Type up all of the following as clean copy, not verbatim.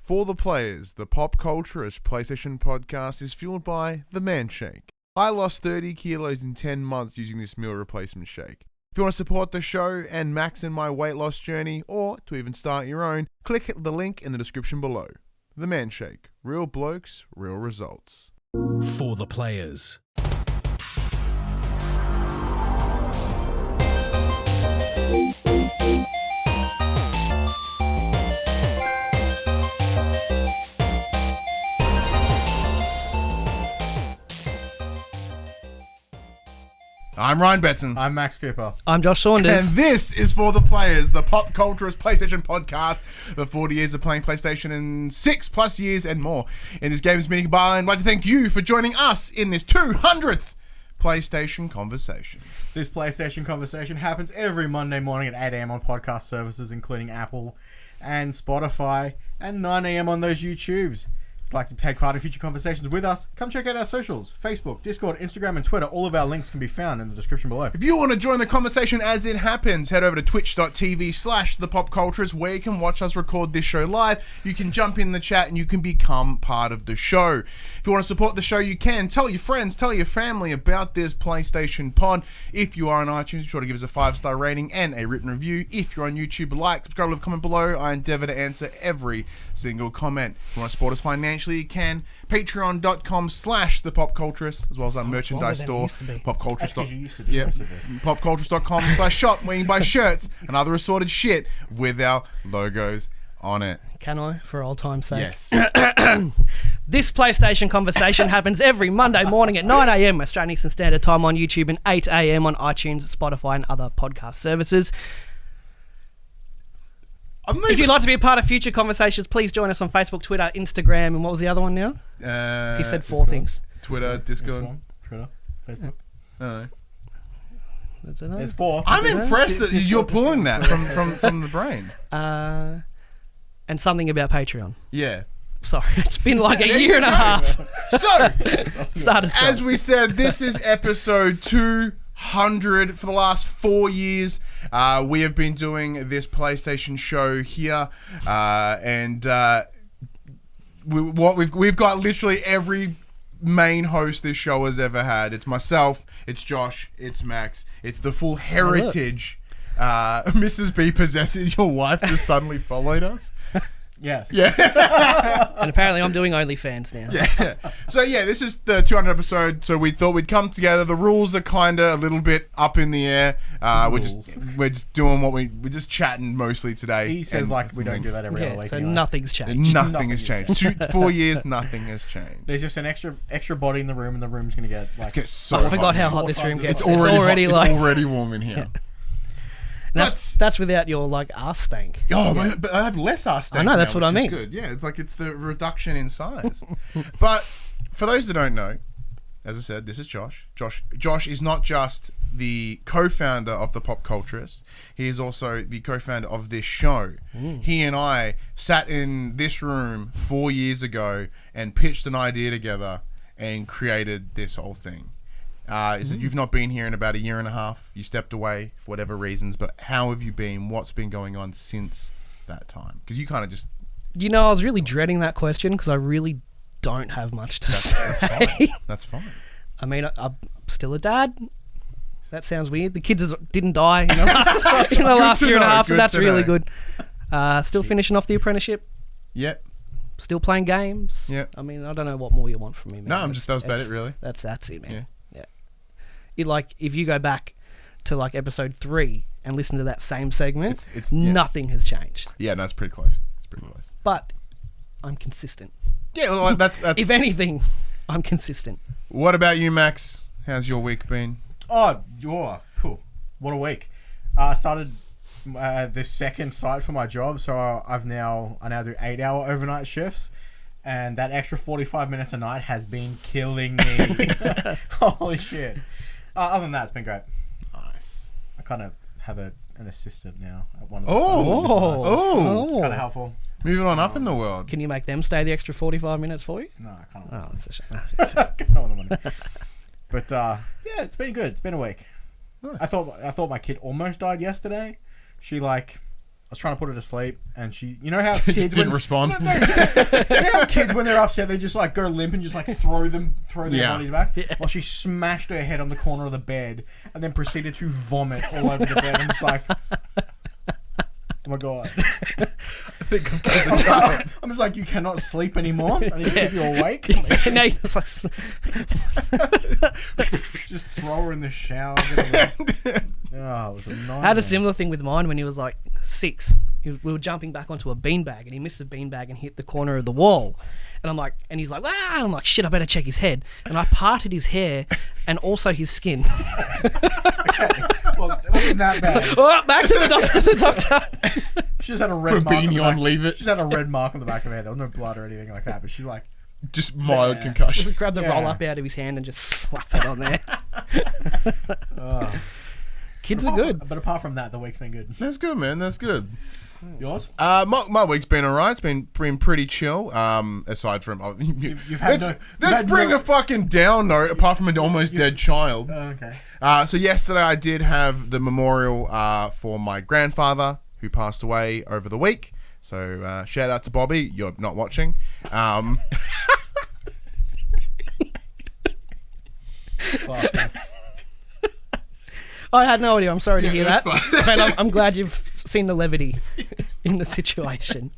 For the players, the Pop Culturist PlayStation podcast is fueled by the Man Shake. I lost 30 kilos in 10 months using this meal replacement shake. If you want to support the show and max in my weight loss journey, or to even start your own, click the link in the description below. The Man Shake. Real blokes, real results. For the players. I'm Ryan Betson. I'm Max Cooper. I'm Josh Saunders. And this is For the Players, the Pop Culturist PlayStation podcast. The 40 years of playing PlayStation and 6+ years and more in this games meeting bar. And I'd like to thank you for joining us in this 200th PlayStation Conversation. This PlayStation Conversation happens every Monday morning at 8 a.m. on podcast services, including Apple and Spotify, and 9 a.m. on those YouTubes. If you'd like to take part in future conversations with us, come check out our socials, Facebook, Discord, Instagram, and Twitter. All of our links can be found in the description below. If you want to join the conversation as it happens, head over to twitch.tv/thepopculturist, where you can watch us record this show live. You can jump in the chat and you can become part of the show. If you want to support the show, you can. Tell your friends, tell your family about this PlayStation pod. If you are on iTunes, be sure to give us a 5-star rating and a written review. If you're on YouTube, like, subscribe, leave a comment below. I endeavor to answer every single comment. If you want to support us financially, you can. Patreon.com/thepopculturist, as well as our merchandise store, popculturist.com/shop, where you can buy shirts and other assorted shit with our logos on it. Can I, for old time's sake? Yes. This PlayStation Conversation happens every Monday morning at 9 a.m. Australian Eastern Standard Time on YouTube and 8 a.m. on iTunes, Spotify, and other podcast services. If you'd like to be a part of future conversations, please join us on Facebook, Twitter, Instagram, and what was the other one now? He said four things. Twitter, Discord. Twitter, Facebook. No. That's another. There's 4. I'm impressed that you're pulling that from the brain. And something about Patreon. Yeah. Sorry, it's been like a year and a half. So, Started strong. as we said, this is episode 200 for the last 4 years. We have been doing this PlayStation show here, and we've got literally every main host this show has ever had. It's myself, it's Josh, it's Max, it's the full heritage. Mrs. B possesses your wife just suddenly followed us. Yes. Yeah. And apparently I'm doing OnlyFans now. Yeah. So yeah, this is the 200 episode. So we thought we'd come together. The rules are kind of a little bit up in the air. We're just doing we're just chatting mostly today. He says like we don't do that every other week. So anyway. nothing's changed. Nothing has changed. 4 years, nothing has changed. There's just an extra body in the room, and the room's gonna get like. It's so I forgot hot. how hot this room gets. It's already like it's already warm in here. That's without your like arse stank. Oh, but I have less arse stank. I know, that's now, what I which is mean. Good. Yeah, it's like it's the reduction in size. But for those that don't know, as I said, this is Josh. Josh is not just the co-founder of the Pop Culturist. He is also the co-founder of this show. He and I sat in this room 4 years ago and pitched an idea together and created this whole thing. Is that you've not been here in about a year and a half. You stepped away for whatever reasons, but how have you been? What's been going on since that time? Because you kind of just... You know, I was really dreading that question because I really don't have much to say. That's fine. I mean, I'm still a dad. That sounds weird. The kids didn't die in the last year and a half, so that's really good. Still finishing off the apprenticeship. Yep. Still playing games. Yep. I mean, I don't know what more you want from me, man. No, that was about it, really. That's it, man. Yeah. If you go back to like episode 3 and listen to that same segment, it's nothing has changed. Yeah, no, it's pretty close. But I'm consistent. Yeah, well, that's... If anything, I'm consistent. What about you, Max? How's your week been? Oh, what a week! I started this second site for my job, so I now do 8-hour overnight shifts. And that extra 45 minutes a night has been killing me. Holy shit. Other than that, it's been great. Nice. I kind of have an assistant now at one of the sites, which is nice. Kind of helpful. Moving on up in the world. Can you make them stay the extra 45 minutes for you? No, I can't. Oh, that's a shame. Can't want the money. But yeah, it's been good. It's been a week. Nice. I thought my kid almost died yesterday. She was trying to put her to sleep, and she, you know how kids Just didn't respond. No, you know how kids when they're upset they just like go limp and just like throw their bodies back. Yeah. Well, she smashed her head on the corner of the bed and then proceeded to vomit all over the bed. I'm just like, oh my god. I think I've killed the child. I'm just like, you cannot sleep anymore. I need to keep you awake. No, it's like, Just throw her in the shower. Get her oh, it was a nightmare. I had a similar thing with mine when he was like 6. We were jumping back onto a beanbag and he missed the beanbag and hit the corner of the wall. And I'm like, and he's like, ah! And I'm like, shit, I better check his head. And I parted his hair and also his skin. Okay. Well, it wasn't that bad. Oh, back to the doctor. She just had a red Put a mark on the beanie back. on, leave it. She just had a red mark on the back of her head. There was no blood or anything like that. But she's like, Just mild concussion. Just grab the Yeah. roll up out of his hand and just slap it on there. oh. Kids are good. But apart from that, the week's been good. That's good, man. That's good. Yours? My week's been alright. It's been pretty chill. Aside from You've had let's bring a fucking down note. Apart from an almost dead child. Oh, okay. So yesterday I did have the memorial for my grandfather who passed away over the week. So shout out to Bobby. You're not watching. Classy. I had no idea. I'm sorry to hear that. that's fine. But I'm glad you've seen the levity in the situation.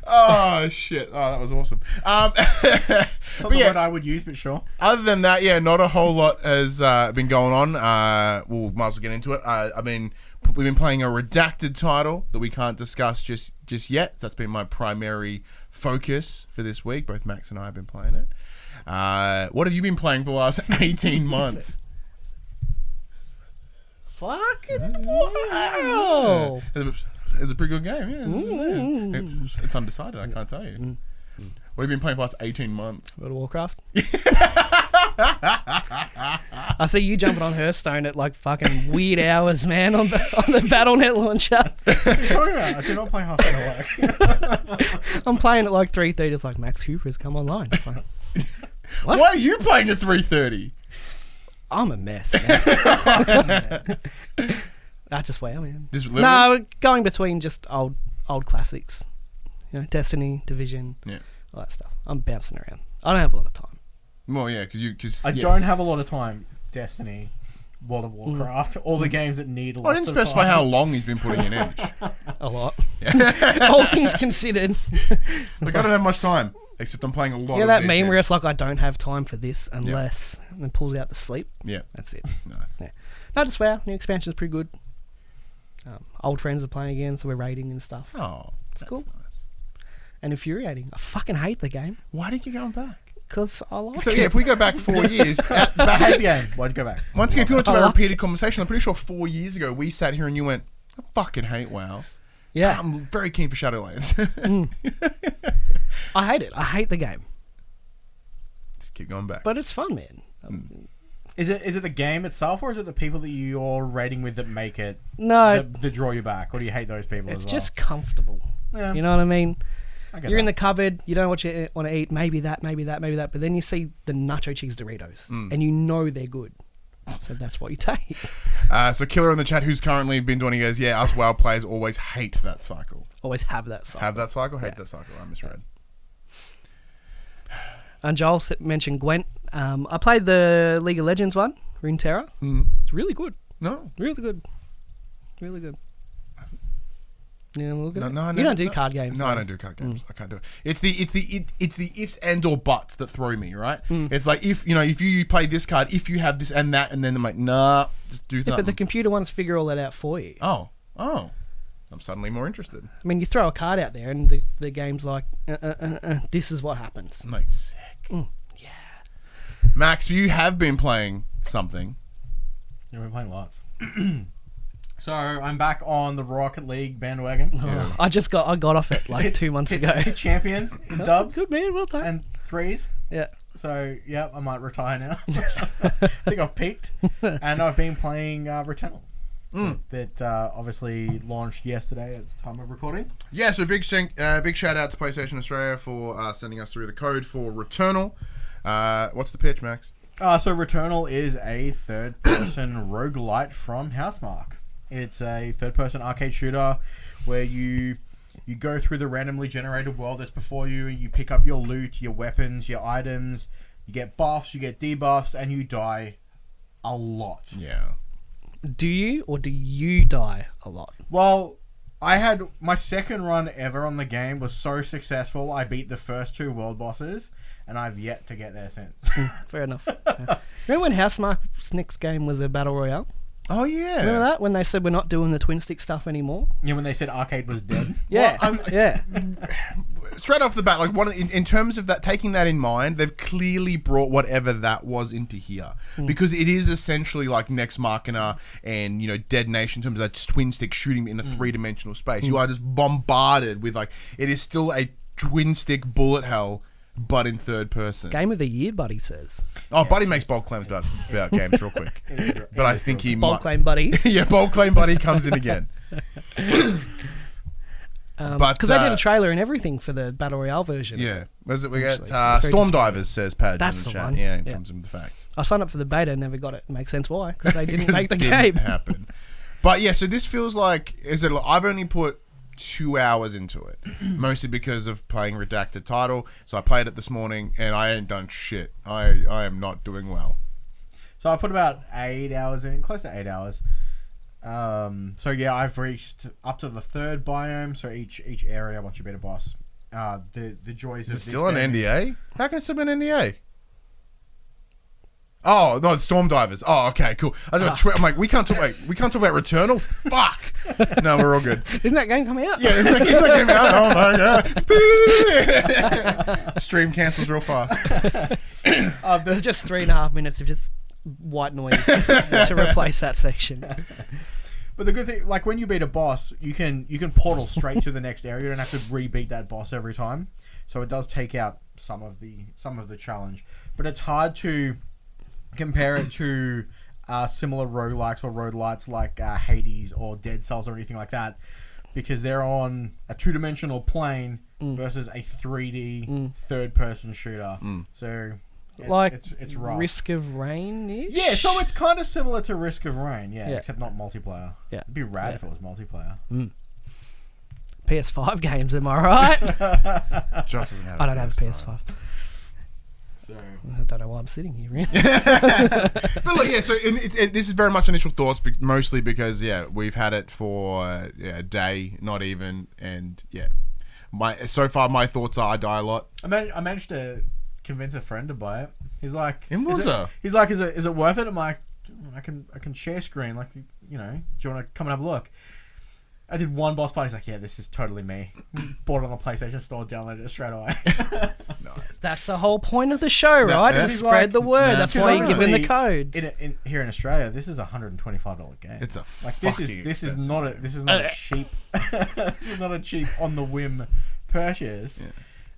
Oh shit! Oh, that was awesome. Not But the yeah, word I would use, but sure. other than that, yeah, not a whole lot has been going on. We'll might as well get into it. We've been playing a redacted title that we can't discuss just yet. That's been my primary focus for this week. Both Max and I have been playing it. What have you been playing for the last 18 months? Fucking wow. It's a pretty good game, yeah. It's undecided, I can't tell you. What have you been playing for the last 18 months? World of Warcraft. I see you jumping on Hearthstone at like fucking weird hours, man, on the Battle.net launcher. What are you talking about? I do not play Hearthstone at work. I'm playing at like 3:30. It's like Max Cooper's come online. It's like, what? Why are you playing at 3:30? I'm a mess, man. That's just where I'm in. Just living? No, going between just old classics. You know, Destiny, Division, Yeah. all that stuff. I'm bouncing around. I don't have a lot of time. Well, yeah, because I don't have a lot of time. Destiny, World of Warcraft, all the games that need lots I didn't of specify time. how long he's been putting in Edge. A lot. All things considered. Like, I don't have much time, except I'm playing a lot Yeah, of that big meme games. where it's like, I don't have time for this unless, and then pulls out the sleep. Yeah, That's it. nice. Yeah. No, just wow. New expansion's pretty good. Old friends are playing again, so we're raiding and stuff. Oh, that's cool. nice. And infuriating. I fucking hate the game Why did you go back? because I like So it. yeah, if we go back 4 years, I hate the game. Why'd you go back? once again, if you want to talk I about like repeated conversation, I'm pretty sure 4 years ago we sat here and you went, "I fucking hate WoW." Yeah. I'm very keen for Shadowlands. I hate it. I hate the game. Just keep going back. But it's fun, man. Is it the game itself, or is it the people that you're raiding with that make it No, that draw you back, or do you hate those people it's as well? just comfortable. Yeah, You know what I mean? I get You're in that. the cupboard, you don't know what you want to eat, maybe that, but then you see the nacho cheese Doritos, and you know they're good. So that's what you take. So Killer in the chat, who's currently been doing, he goes, "Yeah, us WoW players always hate that cycle. Always have that side. Have that cycle, hate that cycle." I misread. And Joel mentioned Gwent. I played the League of Legends one, Runeterra. Mm. It's really good. No, Really good. Really good. Yeah, look at no, it. no, You no, don't do no. card games. No, though. I don't do card games. I can't do it. It's the ifs and or buts that throw me, right? It's like if you play this card, if you have this and that, and then I'm like, nah, just do that. Yeah, but the computer ones figure all that out for you. oh, I'm suddenly more interested. I mean, you throw a card out there, and the game's like, this is what happens. I'm like, sick. Yeah. Max, you have been playing something. Yeah, we're playing lots. So I'm back on the Rocket League bandwagon. Yeah. I got off it like 2 months ago. Hit champion in dubs Good man, well done. and threes. Yeah. So yeah, I might retire now. I think I've peaked, and I've been playing Returnal. That obviously launched yesterday at the time of recording. Yeah, so big shout out to PlayStation Australia for sending us through the code for Returnal. What's the pitch, Max? So Returnal is a third-person roguelite from Housemarque. It's a third-person arcade shooter where you go through the randomly generated world that's before you, and you pick up your loot, your weapons, your items, you get buffs, you get debuffs, and you die a lot. Yeah. Do you or do you die a lot? Well, I had my second run ever on the game was so successful, I beat the first 2 world bosses, and I've yet to get there since. Fair enough. Yeah. Remember when Housemarque's next game was a battle royale? Oh yeah. Remember that when they said we're not doing the twin stick stuff anymore? Yeah, when they said arcade was dead. Yeah, Well, yeah. Straight off the bat, like in terms of that, taking that in mind, they've clearly brought whatever that was into here because it is essentially like Nex Machina and Dead Nation in terms of that twin stick shooting in a 3-dimensional space. You are just bombarded with it is still a twin stick bullet hell, but in third person. Game of the year, Buddy says. Oh, Buddy makes bold claims about games real quick, but I think he Bold might. claim, Buddy. Yeah, bold claim, Buddy comes in again. Because they did a trailer and everything for the battle royale version. Yeah, was it? We Actually, got very Storm Divers says Padge That's in the the chat. one. Yeah, it Yeah. comes in with the facts. I signed up for the beta, never got it. Makes sense why, because they didn't 'Cause make the it didn't game. happen. But yeah, so this feels like I've only put 2 hours into it, mostly because of playing redacted title. So I played it this morning, and I ain't done shit. I am not doing well. So I put about 8 hours in, close to 8 hours. So yeah, I've reached up to the 3rd biome. So each area, once you beat a boss, the joys. Is of it still an this game NDA? How can it still be an NDA? Oh no, it's Storm Divers. Oh, okay, cool. I'm like, we can't talk about Returnal. Fuck. No, we're all good. Isn't that game coming out? Yeah, is that game out? Oh my god. Stream cancels real fast. There's just 3.5 minutes of just white noise to replace that section. But the good thing, like when you beat a boss, you can portal straight to the next area. You don't have to re-beat that boss every time. So it does take out some of the challenge. But it's hard to compare it to similar roguelikes or roguelites like Hades or Dead Cells or anything like that, because they're on a 2-dimensional plane versus a 3D third-person shooter. So it's rough. Risk of Rain-ish? Yeah, so it's kind of similar to Risk of Rain, Yeah. except not multiplayer. Yeah. It'd be rad if it was multiplayer. PS5 games, am I right? Josh doesn't have I don't have a PS5. So I don't know why I'm sitting here, really. But look, yeah, so this is very much initial thoughts, mostly because, we've had it for a day, not even, and, so far my thoughts are I die a lot. I managed to convince a friend to buy it. He's like, Influencer. Is it worth it? I'm like, I can share screen, like, do you want to come and have a look? I did one boss fight. He's like, yeah, this is totally me. Bought it on the PlayStation Store, downloaded it straight away. Nice. That's the whole point of the show, right? To that's spread the word. That's why you give in the honestly, codes. Here in Australia, this is a $125 game. It's a like fucking this is not a cheap this is not a cheap on the whim purchase. Yeah.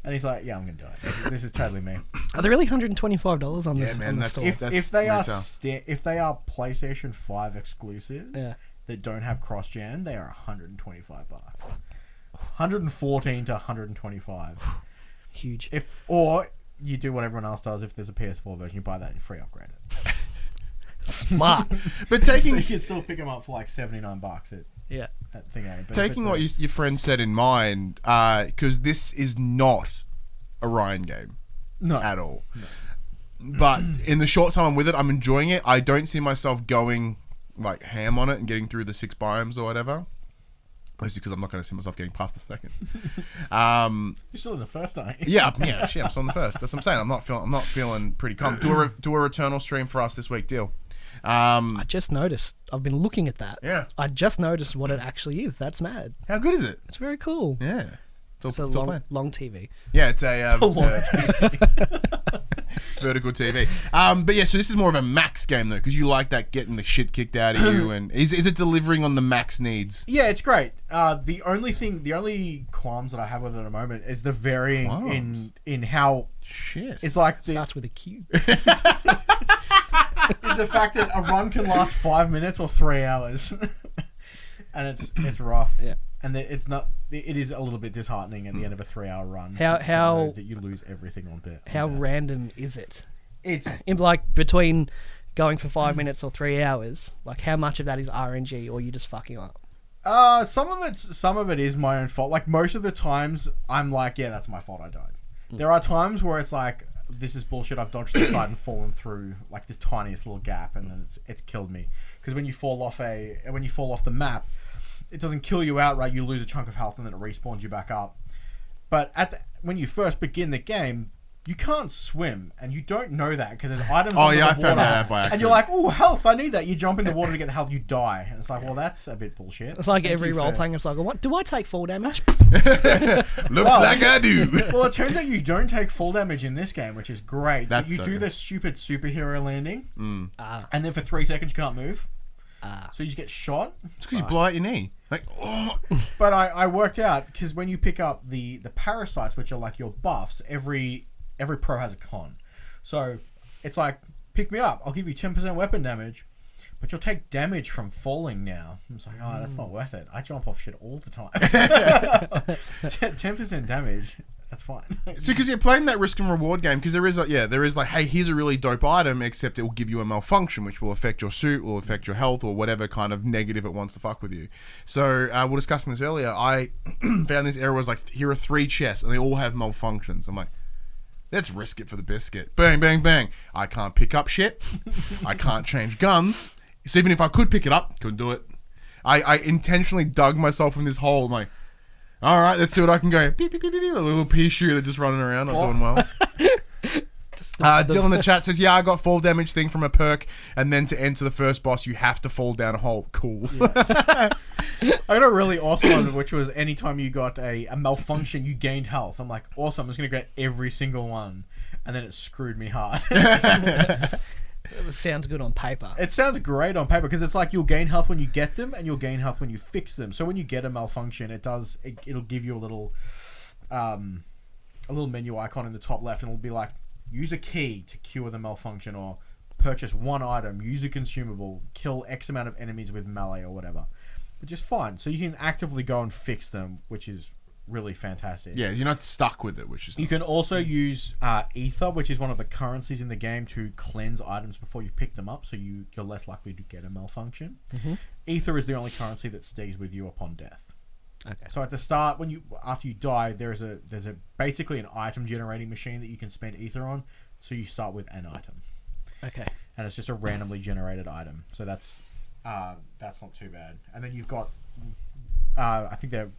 And he's like, yeah, I'm gonna do it. This is totally me. Are they really $125 on the, man, on the that's- store? If they are retail. if they are PlayStation 5 exclusives that don't have cross gen, they are $125. 114 to 125. Huge. Or you do what everyone else does. If there's a PS4 version, you buy that and free upgrade it. Smart. But So taking you can still pick them up for like $79 Yeah. at Thing A. But taking what your friend said in mind, because this is not a Ryan game no at all. No. But in the short time I'm with it, I'm enjoying it. I don't see myself going like ham on it and getting through the 6 biomes or whatever. Mostly because I'm not going to see myself getting past the second. You're still in the first, aren't you? Yeah, I'm still on the first. That's what I'm saying. I'm not feeling pretty calm. Do a Returnal stream for us this week, deal. I just noticed. I've been looking at that. Yeah. I just noticed what it actually is. That's mad. How good is it? It's very cool. Yeah. It's a long TV. Yeah, it's a vertical TV. But yeah, so this is more of a max game though, because you like that getting the shit kicked out of you, and is it delivering on the max needs? Yeah, it's great. The only qualms that I have with it at the moment is the varying in how Shit. it's like Starts with a Q. is the fact that a run can last 5 minutes or 3 hours, and it's rough. Yeah. And it's not. It is a little bit disheartening at the end of a 3 hour run. How to know that you lose everything on bit. How random is it? It's In like between going for 5 minutes or 3 hours, like how much of that is RNG or you just fucking up? some of it is my own fault. Like most of the times, I'm like, yeah, that's my fault. I died. There are times where it's like, this is bullshit. I've dodged the side and fallen through like this tiniest little gap, and then it's killed me. Because when you fall off the map, it doesn't kill you outright. You lose a chunk of health, and then it respawns you back up. But when you first begin the game, you can't swim, and you don't know that because there's items under the water. I found that out by accident. And you're like, oh, health, I need that. You jump in the water to get the health, you die. And it's like, well, that's a bit bullshit. It's like every role playing. It's like, what do I take fall damage? Looks like I do. Well, it turns out you don't take full damage in this game, which is great. That's But you do dope. the stupid superhero landing, Ah. and then for 3 seconds you can't move. So you just get shot. It's because you blow out your knee. Like, oh. But I worked out, because when you pick up the parasites, which are like your buffs, every pro has a con. So it's like, pick me up, I'll give you 10% weapon damage, but you'll take damage from falling now. I'm just like, oh, that's not worth it. I jump off shit all the time. 10% damage, that's fine. So because you're playing that risk and reward game, because there is like, hey, here's a really dope item, except it will give you a malfunction, which will affect your suit, will affect your health, or whatever kind of negative it wants to fuck with you. So we were discussing this earlier. I found this error was like, here are 3 chests, and they all have malfunctions. I'm like, let's risk it for the biscuit. Bang, bang, bang. I can't pick up shit. I can't change guns. So even if I could pick it up, couldn't do it. I intentionally dug myself in this hole. I'm like, all right, let's see what I can go. Beep, beep, beep, beep, beep. A little pea shooter just running around, not doing well. Dylan in the chat says, yeah, I got fall damage thing from a perk, and then to enter the first boss, you have to fall down a hole. Cool. I got a really awesome one, which was anytime you got a malfunction, you gained health. I'm like, awesome, I'm just going to get every single one. And then it screwed me hard. It sounds good on paper. It sounds great on paper, because it's like you'll gain health when you get them, and you'll gain health when you fix them. So when you get a malfunction, it'll give you a little menu icon in the top left, and it'll be like, use a key to cure the malfunction, or purchase 1 item, use a consumable, kill X amount of enemies with melee or whatever. Which is fine. So you can actively go and fix them, which is really fantastic. Yeah, you're not stuck with it, which is You nice. can also use ether, which is one of the currencies in the game, to cleanse items before you pick them up, so you're less likely to get a malfunction. Mm-hmm. Ether is the only currency that stays with you upon death. Okay. So at the start, after you die, there's a basically an item generating machine that you can spend ether on. So you start with an item, Okay. and it's just a randomly generated item. So that's not too bad. And then you've got, I think they're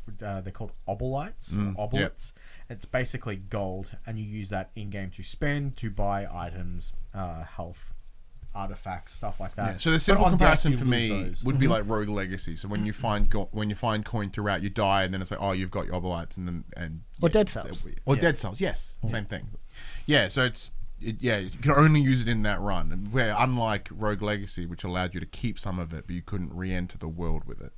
called obolites. Obolates. It's basically gold, and you use that in game to spend to buy items, health, artifacts, stuff like that. Yeah, so the But simple on death, comparison you for lose me those. would be like Rogue Legacy. So when you find coin throughout, you die, and then it's like, oh, you've got your obolites, Or Dead Cells. Or Yeah. Dead Cells, yes, same thing. Yeah, so you can only use it in that run. Where unlike Rogue Legacy, which allowed you to keep some of it, but you couldn't re-enter the world with it.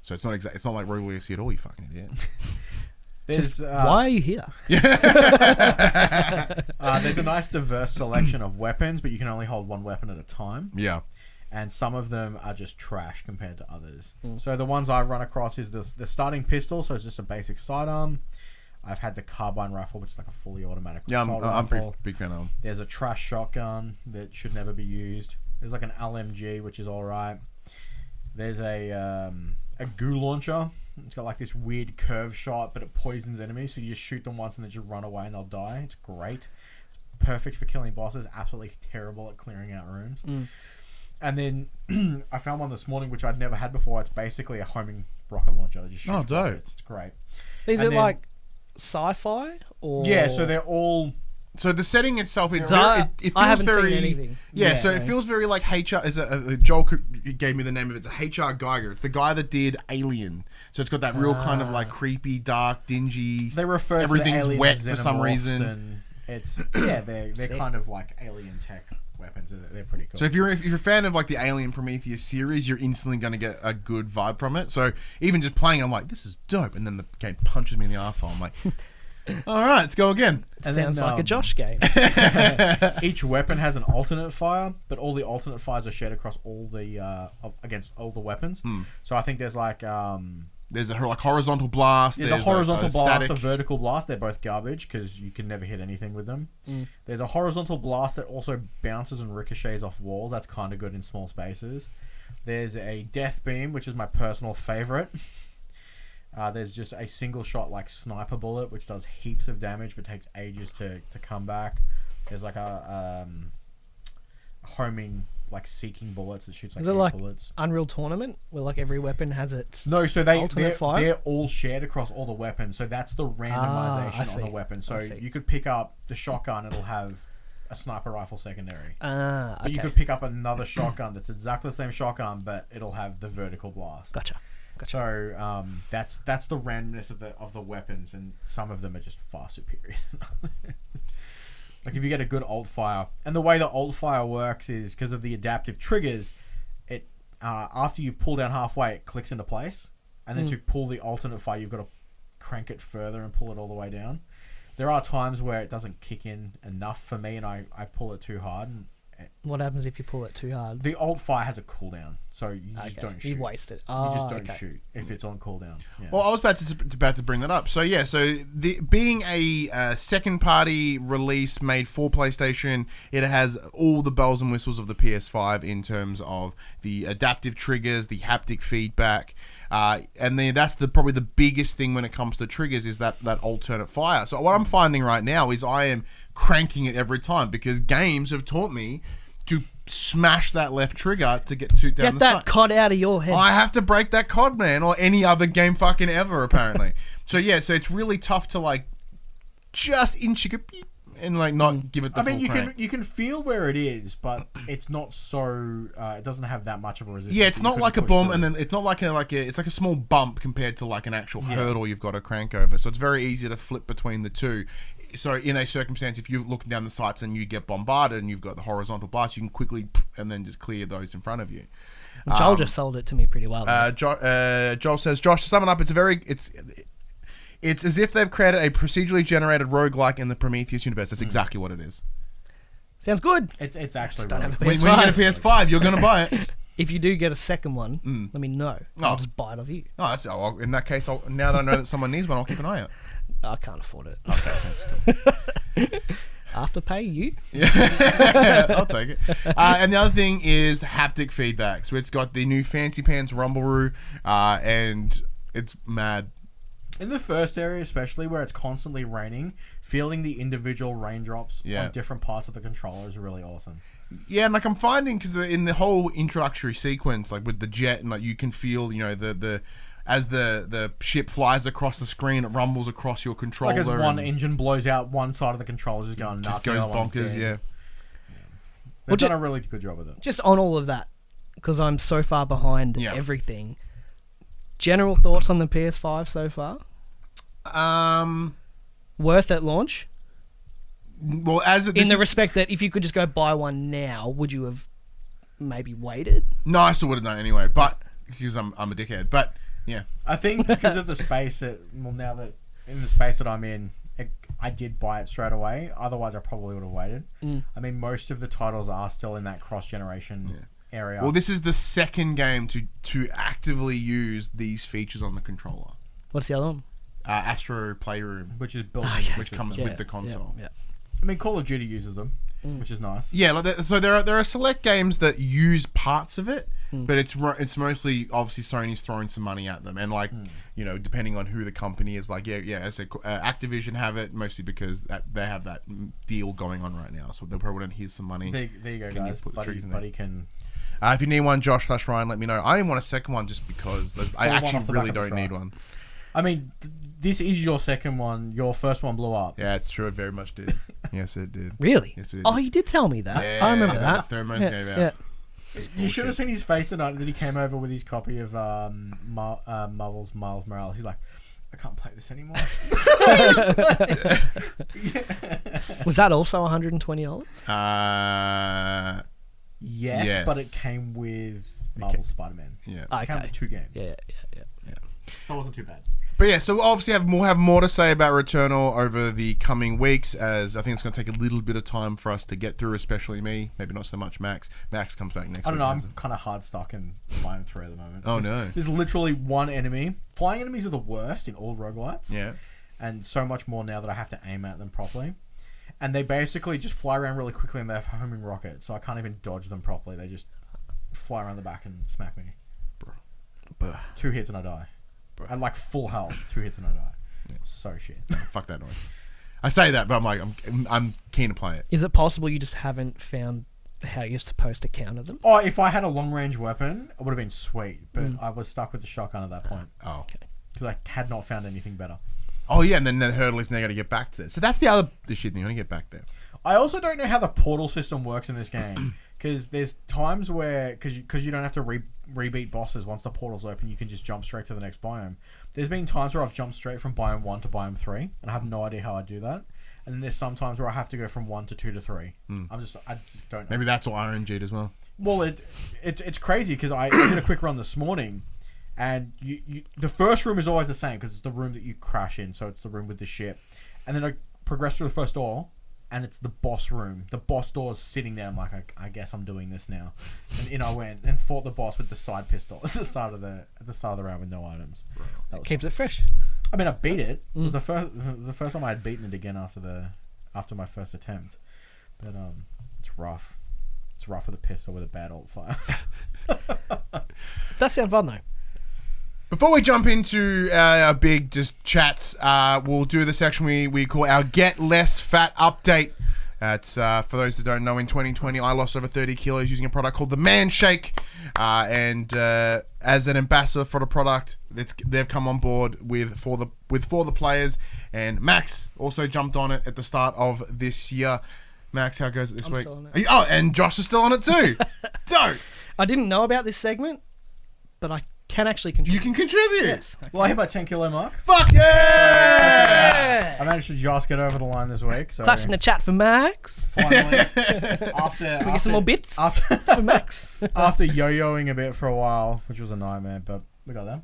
So it's not like Rogue Legacy at all. You fucking idiot. There's, Why are you here? there's a nice diverse selection of weapons, but you can only hold 1 weapon at a time. Yeah. And some of them are just trash compared to others. So the ones I've run across is the starting pistol, so it's just a basic sidearm. I've had the carbine rifle, which is like a fully automatic Yeah, assault I'm pretty rifle. big fan of them. There's a trash shotgun that should never be used. There's like an LMG, which is alright. There's a goo launcher. It's got like this weird curve shot, but it poisons enemies, so you just shoot them once and then just run away and they'll die. It's great. It's perfect for killing bosses. Absolutely terrible at clearing out rooms. And then I found one this morning, which I'd never had before. It's basically a homing rocket launcher that just shoots dope. rockets. It's great. Is And it then- like sci-fi or? Yeah, so they're all... So the setting itself, it So I feels haven't seen very, anything. Yeah, so it feels very like HR. Joel gave me the name of it. It's HR Geiger. It's the guy that did Alien. So it's got that real kind of like creepy, dark, dingy. They refer to everything's the aliens wet as for some xenomorphs, reason. and it's they're Sick. kind of like alien tech weapons. They're pretty cool. So if you're a fan of like the Alien Prometheus series, you're instantly going to get a good vibe from it. So even just playing, I'm like, this is dope. And then the game punches me in the arsehole. I'm like, all right, let's go again. And Sounds then, like a Josh game. each weapon has an alternate fire, but all the alternate fires are shared across all the against all the weapons. So I think there's like There's a like horizontal blast. There's a horizontal blast, static. a vertical blast. They're both garbage because you can never hit anything with them. There's a horizontal blast that also bounces and ricochets off walls. That's kind of good in small spaces. There's a death beam, which is my personal favorite. There's just a single shot like sniper bullet, which does heaps of damage but takes ages to come back. There's like a homing, like seeking bullets that shoots like Is it like bullets. Unreal Tournament, where like every weapon has its No, so alternate fire? they're all shared across all the weapons. So that's the randomization on see. the weapon. So I see. you could pick up the shotgun, it'll have a sniper rifle secondary. Okay. But you could pick up another shotgun that's exactly the same shotgun, but it'll have the vertical blast. Gotcha. So that's the randomness of the weapons, and some of them are just far superior than others. Like if you get a good alt fire, and the way the alt fire works is because of the adaptive triggers. It after you pull down halfway, it clicks into place, and then to pull the alternate fire, you've got to crank it further and pull it all the way down. There are times where it doesn't kick in enough for me, and I pull it too hard. And What happens if you pull it too hard? the alt fire has a cooldown, so you just Okay, don't shoot. you waste it. You just don't okay. shoot if it's on cooldown. Yeah. Well, I was about to bring that up. So yeah, being a second party release made for PlayStation, it has all the bells and whistles of the PS5 in terms of the adaptive triggers, the haptic feedback, and then that's probably the biggest thing when it comes to triggers is that alternate fire. So what I'm finding right now is I am cranking it every time because games have taught me to smash that left trigger to get down Get the that sight. COD out of your head. I have to break that COD, man, or any other game fucking ever, apparently. So it's really tough to like just inch it and like not give it the I mean, full crank. you can feel where it is, but it's not so. It doesn't have that much of a resistance. Yeah, it's You not couldn't like a push boom, through. and then it's not like it's like a small bump compared to like an actual hurdle you've got to crank over. So it's very easy to flip between the two. So in a circumstance, if you're looking down the sights and you get bombarded and you've got the horizontal blast, you can quickly and then just clear those in front of you. Joel just sold it to me pretty well. Joel says, Josh, to sum it up, it's as if they've created a procedurally generated roguelike in the Prometheus universe. That's exactly what it is. Sounds good. It's actually don't really have a When PS5. you get a PS5, you're going to buy it. If you do get a second one, let me know. I'll just buy it off you. In that case, now that I know that someone needs one, I'll keep an eye out. I can't afford it. Okay, that's cool. Afterpay, you? Yeah, I'll take it. And the other thing is haptic feedback. So it's got the new Fancy Pants Rumbleroo, and it's mad. In the first area, especially where it's constantly raining, feeling the individual raindrops on different parts of the controller is really awesome. Yeah, and like I'm finding because in the whole introductory sequence, like with the jet, and like you can feel, as the ship flies across the screen, it rumbles across your controller. Like as one engine blows out, one side of the controller is going nuts. just goes the other one's bonkers. dead. Yeah. They've done a really good job with it. Just on all of that, because I'm so far behind Yeah. everything. General thoughts on the PS5 so far? Worth at launch? Well, In the respect that if you could just go buy one now, would you have maybe waited? no, I still would have done it anyway, but because I'm a dickhead. But yeah, I think because of the space now that in the space that I'm in, I did buy it straight away. Otherwise, I probably would have waited. I mean, most of the titles are still in that cross-generation area. well, this is the second game to actively use these features on the controller. What's the other one? Astro Playroom, which is built which comes with the console. Yeah. I mean, Call of Duty uses them, which is nice. Yeah, so there are select games that use parts of it, but it's mostly obviously Sony's throwing some money at them, and like depending on who the company is, like I said, Activision have it mostly because they have that deal going on right now, so they'll probably want to here's some money. There you go, Can you guys. put the triggers in Buddy can. If you need one, Josh/Ryan, let me know. I didn't want a second one just because I one actually off the really back of the don't need truck. one. I mean, this is your second one. Your first one blew up. Yeah, it's true. It very much did. Yes, it did. Really? Yes, it did. Oh, you did tell me that. Yeah, I remember that. The Thermos Yeah, gave out. yeah. You should have seen his face the night that he came over with his copy of Marvel's Miles Morales. He's like, I can't play this anymore. Was that also $120? Yes, but it came with Marvel's Spider-Man. Yeah. It came Okay. with 2 games. Yeah. So it wasn't too bad. But yeah, so we'll obviously have more to say about Returnal over the coming weeks, as I think it's going to take a little bit of time for us to get through, especially me. Maybe not so much Max. Max comes back next week. I don't know. I'm kind of hard stuck in Biome 3 at the moment. Oh, no. There's literally one enemy. Flying enemies are the worst in all roguelites. Yeah. And so much more now that I have to aim at them properly. And they basically just fly around really quickly and they have homing rockets, so I can't even dodge them properly. They just fly around the back and smack me. Bruh. 2 hits and I die. At like full health, 2 hits and I die. Yeah. So shit. Fuck that noise. I say that, but I'm like, I'm keen to play it. Is it possible you just haven't found how you're supposed to counter them? Oh, if I had a long range weapon, it would have been sweet. But I was stuck with the shotgun at that point. Oh. Okay. Because I had not found anything better. Oh, yeah, and then the hurdle is now got to get back to it. So that's the shit thing. You want to get back there. I also don't know how the portal system works in this game. Because there's times where, because you don't have to rebeat bosses once the portal's open, you can just jump straight to the next biome. There's been times where I've jumped straight from biome 1 to biome 3, and I have no idea how I do that. And then there's some times where I have to go from 1 to 2 to 3. I just don't know. Maybe that's all RNG'd as well. Well, it's crazy because I did a quick run this morning, and the first room is always the same because it's the room that you crash in, so it's the room with the ship. And then I progress through the first door, and it's the boss room. The boss door is sitting there. I'm like, I guess I'm doing this now. And in I went and fought the boss with the side pistol at the start of the round with no items. It keeps it fresh. I mean, I beat it. It was the first time I had beaten it again after my first attempt. But it's rough. It's rough with a pistol with a bad alt fire. Does sound fun though. Before we jump into our big just chats, we'll do the section we call our Get Less Fat Update. It's for those that don't know, in 2020 I lost over 30 kilos using a product called the Man Shake, and as an ambassador for the product, they've come on board for the players, and Max also jumped on it at the start of this year. Max, how goes it this week? Still on it. Oh, and Josh is still on it too. Dope. I didn't know about this segment, but I can actually contribute. You can contribute. Yes. Okay. Well, I hit my 10 kilo mark. Fuck yeah! I managed to just get over the line this week. So Claps in the chat for Max. finally, Can we get some more bits for Max? after yo-yoing a bit for a while, which was a nightmare, but we got there.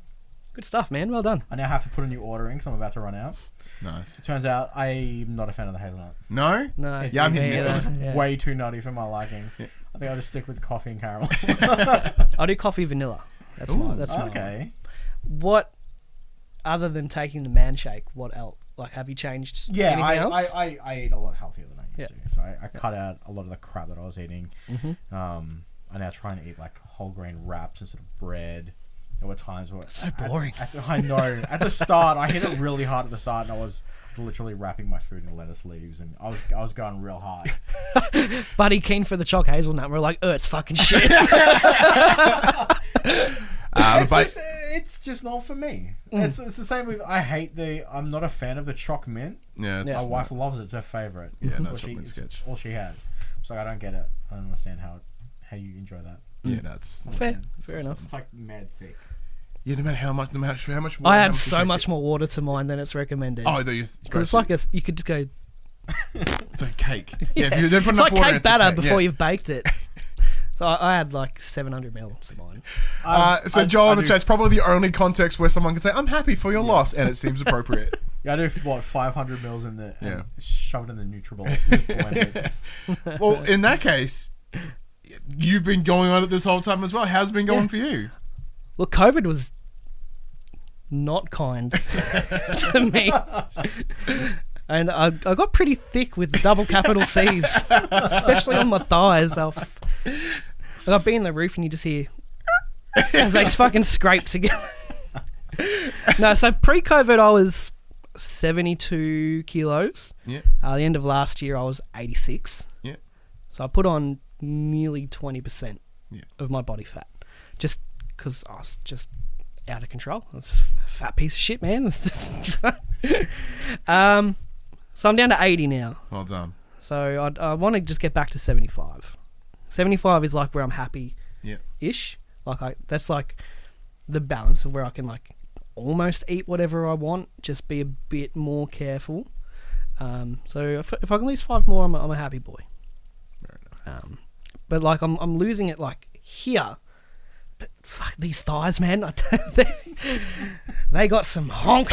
Good stuff, man. Well done. I now have to put a new order in, so I'm about to run out. Nice. It turns out I'm not a fan of the hazelnut. No? No. Yeah, I'm hitting me this either. one. Yeah. Way too nutty for my liking. Yeah. I think I'll just stick with coffee and caramel. I do coffee vanilla. That's Ooh. my Okay. What, other than taking the Man Shake, what else? Like, have you changed Yeah, anything else? I eat a lot healthier than I used Yeah. to. So I cut out a lot of the crap that I was eating. Mm-hmm. I now try and eat like whole grain wraps instead of bread. There were times where So boring. I know. At the start, I hit it really hard at the start, and I was literally wrapping my food in lettuce leaves, and I was going real hard. Buddy keen for the choc hazelnut. We're like, it's fucking shit. It's just not for me. It's the same with I'm not a fan of the choc mint. Yeah, My wife loves it. It's her favorite. Yeah, no, all choc mint's sketch. all she has. So I don't get it. I don't understand how you enjoy that. Yeah, that's Fair enough. It's like mad thick. yeah. No matter how much water, I how add much so you much take more water to mine than it's recommended. Oh, you because it's like you could just go. it's like cake. Yeah, if you don't put it's enough like water, cake it's batter a cake. before Yeah. you've baked it. So I had like 700 mils to mine. So Joel in the chat's probably the only context where someone can say, "I'm happy for your loss," and it seems appropriate. Yeah, I do 500 mils in the Yeah. shove it in the Nutribullet. Just blend it. Well, in that case, you've been going on it this whole time as well. How's it been going for you? Well, COVID was not kind to me. And I got pretty thick with double capital C's, especially on my thighs. I'll be in the roof and you just hear as they fucking scrape together. No, so pre-COVID I was 72 kilos. Yeah. The end of last year I was 86. Yeah. So I put on nearly 20% Yeah. of my body fat, just because I was just out of control. I was just a fat piece of shit, man. It's just so I'm down to 80 now. Well done. So I want to just get back to 75. 75 is like where I'm happy. Yeah. Ish. That's like the balance of where I can like almost eat whatever I want, just be a bit more careful. So if I can lose 5 more, I'm a happy boy. Very nice. But like I'm losing it like here, but fuck these thighs, man. They got some honk.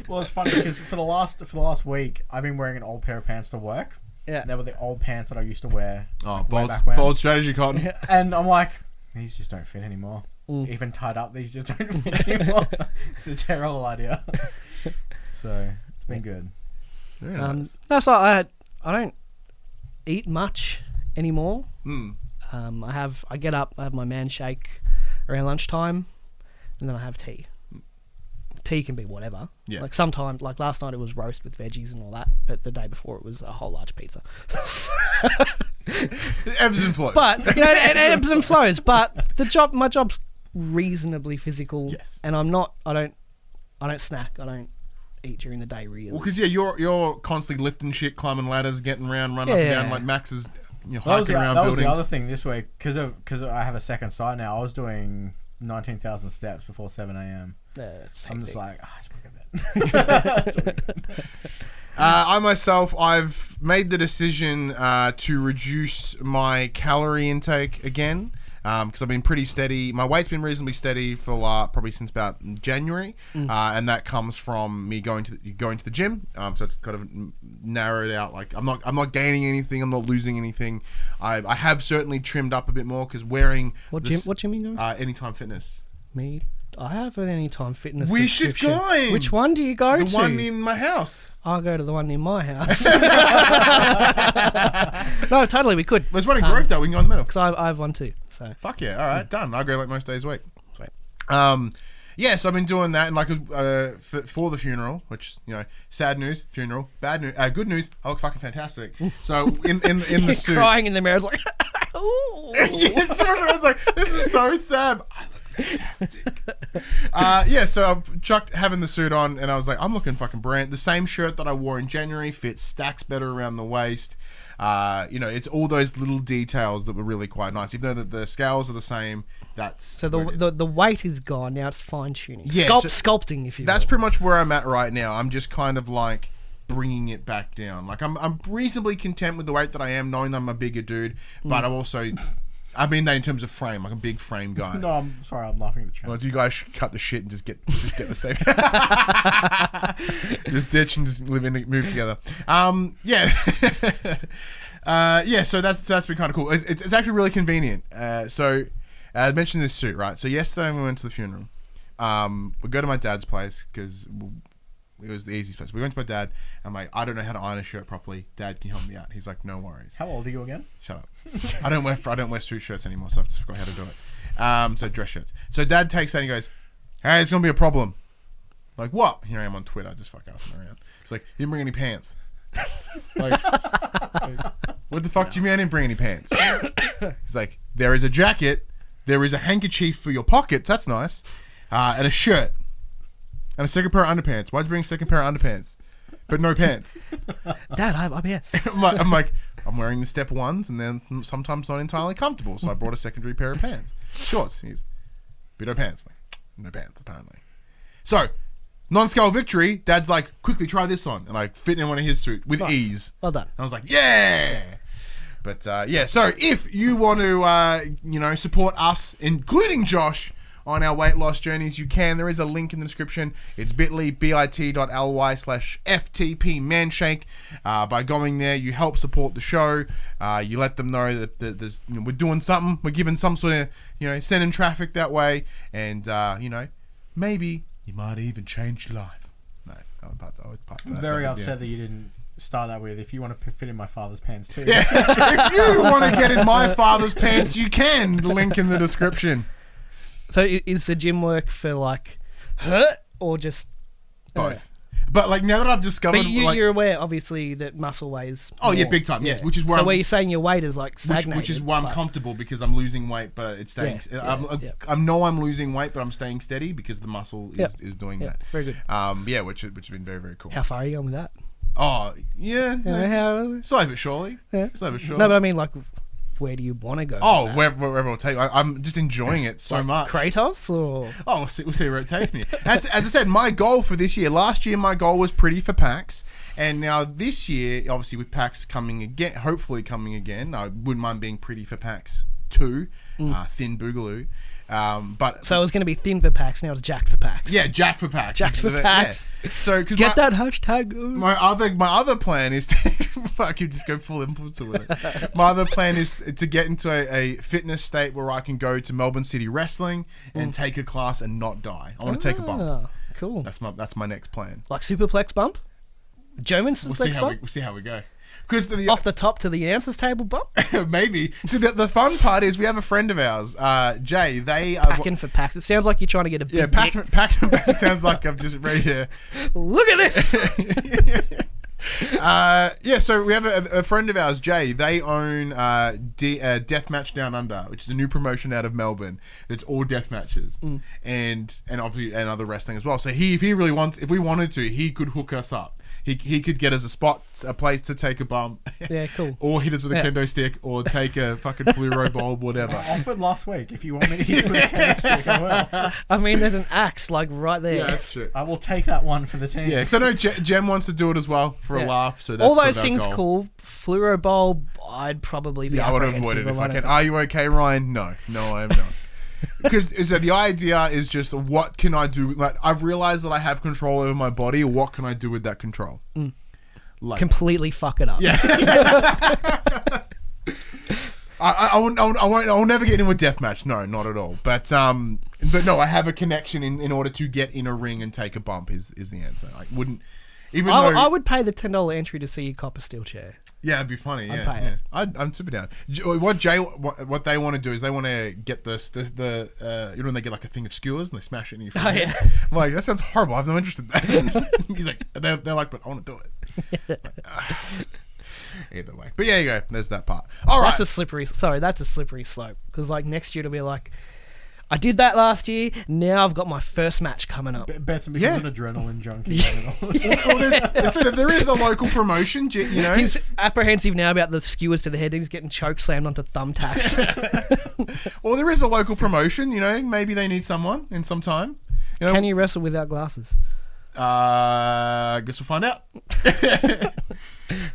Well, it's funny because for the last week, I've been wearing an old pair of pants to work. Yeah. They were the old pants that I used to wear. Oh, way back when. bold strategy, Cotton. And I'm like, these just don't fit anymore. Mm. Even tied up, these just don't fit anymore. It's a terrible idea. So it's been good. Very nice. That's why I don't eat much anymore. Mm. I get up, I have my man shake around lunchtime, and then I have tea. Tea can be whatever. Yeah. Like sometimes, like last night it was roast with veggies and all that, but the day before it was a whole large pizza. It ebbs and flows. But it ebbs and flows. But my job's reasonably physical. Yes. And I don't snack. I don't eat during the day really. Well, because you're constantly lifting shit, climbing ladders, getting around, running up and down. Like Max is hiking around that buildings. was the other thing this week because I have a second site now. I was doing 19,000 steps before 7 a.m. I'm just like, it's pretty good. I myself, I've made the decision to reduce my calorie intake again because I've been pretty steady. My weight's been reasonably steady for probably since about January, and that comes from me going to the gym. So it's kind of narrowed out. Like I'm not gaining anything. I'm not losing anything. I have certainly trimmed up a bit more because wearing What gym are you going? Anytime Fitness. Me, I have an Anytime Fitness. We should subscription. join. Which one do you go to? The one in my house. I'll go to the one in my house. No, totally, we could. There's one in Grovedale. We can go in the middle. Because I have one too. So Fuck yeah! All right, done. I go like most days a week. Sweet. Yeah, so I've been doing that, and like for the funeral, which sad news, funeral, bad news, good news. I look fucking fantastic. So in the suit, crying in the mirror, I was like, ooh. Yes, I was like, this is so sad. I look fantastic. Yeah, so I chucked having the suit on, and I was like, I'm looking fucking brilliant. The same shirt that I wore in January fits, stacks better around the waist. It's all those little details that were really quite nice. Even though the scales are the same, that's So the weight is gone. Now it's fine tuning. Yeah, Sculpting, if you will. that's pretty much where I'm at right now. I'm just kind of like bringing it back down. Like I'm reasonably content with the weight that I am, knowing that I'm a bigger dude. But I mean that in terms of frame, like a big frame guy. No, I'm sorry, I'm laughing at the channel. Well, you guys should cut the shit and just get the same. Just ditch and just move together. Yeah. So that's been kind of cool. It's actually really convenient. So I mentioned this suit, right? So yesterday we went to the funeral. We go to my dad's place because it was the easiest place. We went to my dad. I'm like, I don't know how to iron a shirt properly. Dad, can you help me out? He's like, no worries. How old are you again? Shut up. I don't wear suit shirts anymore, so I've just forgot how to do it. So dress shirts. So Dad takes that and he goes, hey, it's gonna be a problem. Like what? Here I am on Twitter, just fuck asking around. It's like, you didn't bring any pants. like, what the fuck do you mean I didn't bring any pants? He's like, there is a jacket, there is a handkerchief for your pockets, that's nice, and a shirt, and a second pair of underpants. Why'd you bring a second pair of underpants? But no pants. Dad, I have IBS. I'm like, I'm wearing the step ones and then sometimes not entirely comfortable, so I brought a secondary pair of pants. Shorts. But no pants. No pants, apparently. So, non-scale victory, Dad's like, quickly try this on. And I fit in one of his suit with ease. Well done. And I was like, yeah! But, so if you want to, support us, including Josh, on our weight loss journeys, you can. There is a link in the description. It's bit.ly/FTP Manshake. By going there, you help support the show. You let them know that there's, we're doing something. We're giving some sort of, sending traffic that way. And, maybe you might even change your life. No, I was part of that. I'm very upset that you didn't start that with, if you want to fit in my father's pants too. Yeah. If you want to get in my father's pants, you can. The link in the description. So is the gym work for like hurt or just both? But like now that I've discovered, but you're aware obviously that muscle weighs. Oh more. yeah, big time. Yeah, which is where so where you're saying your weight is like stagnated, which is why I'm comfortable because I'm losing weight, but it's staying. I know I'm losing weight, but I'm staying steady because the muscle is doing that. Very good. Which has been very very cool. How far are you on with that? Oh yeah, slowly but surely. Yeah. Slowly but surely. No, but I mean like, where do you want to go? Oh, wherever it'll take. I'm just enjoying it so much. Kratos or? Oh, we'll see where it takes me. As I said, my goal for this year. Last year, my goal was pretty for PAX, and now this year, obviously with PAX coming again, hopefully coming again, I wouldn't mind being pretty for PAX 2, Thin Boogaloo. But So it was going to be thin for packs. Now it's jacked for packs. yeah, Jack for packs. Jacked for packs. Yeah. So cause Get that hashtag. my other plan is to fuck you, just go full influencer with it. My other plan is to get into a fitness state where I can go to Melbourne City Wrestling and take a class and not die. I want to take a bump. Ah, cool. That's my next plan. Like superplex bump? German superplex bump? We'll see how we go. Because Off the top to the announcer's table bump? maybe. So the fun part is we have a friend of ours, Jay. They are Packing for packs. It sounds like you're trying to get a big dick. pack sounds like I'm just ready to. Look at this! So we have a friend of ours, Jay. They own Deathmatch Down Under, which is a new promotion out of Melbourne. It's all death matches and obviously and other wrestling as well. So if we wanted to, he could hook us up. He could get us a place to take a bump. Yeah, cool. Or hit us with a kendo stick, or take a fucking fluoro bulb, whatever. I offered last week. If you want me to hit you with a kendo stick, I will. I mean, there's an axe, like, right there. Yeah, that's true. I will take that one for the team. Yeah, because I know Jem wants to do it as well for a laugh. So that's all sort those of our things goal. cool. Fluoro bulb, I'd probably be Yeah, I would have avoided it if I can. Are you okay, Ryan? No, I am not. Because the idea is just, what can I do? Like, I've realized that I have control over my body. What can I do with that control? Like, completely fuck it up. yeah. I won't never get in with deathmatch. No, not at all. But no, I have a connection in order to get in a ring and take a bump is the answer. I wouldn't, even though I would pay the $10 entry to see you cop a steel chair. yeah, it'd be funny. Yeah, pay it. I'm super down. What they want to do is they want to get the you know, when they get like a thing of skewers and they smash it in your face. Oh, yeah. I'm like, that sounds horrible. I have no interest in that. He's like, they're like, but I want to do it. Either way, but yeah, you go. There's that part. All right, That's a slippery slope. Because like next year it'll be like, I did that last year. Now I've got my first match coming up. Better become an adrenaline junkie. Well, there is a local promotion. You know, He's apprehensive now about the skewers to the head. He's getting choke slammed onto thumbtacks. well, there is a local promotion. You know, maybe they need someone in some time. You know, Can you wrestle without glasses? I guess we'll find out.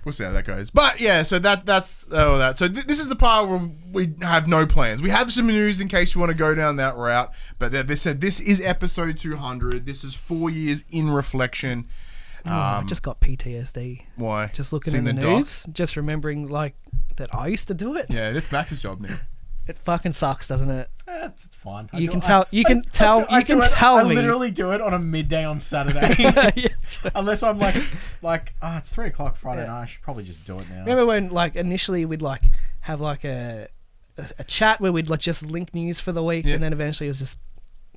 We'll see how that goes. But yeah, so that's all that. So this is the part where we have no plans. We have some news in case you want to go down that route. But they said this is episode 200. This is 4 years in reflection. I just got PTSD. Why? Just looking Seen in the doc? news, just remembering like that I used to do it. Yeah, it's Max's job now. It fucking sucks, doesn't it? It's fine. You can tell me. I literally do it on a midday on Saturday. Yeah, that's right. Unless I'm like, it's 3 o'clock Friday night. I should probably just do it now. Remember when like initially we'd like have like a chat where we'd like just link news for the week, and then eventually it was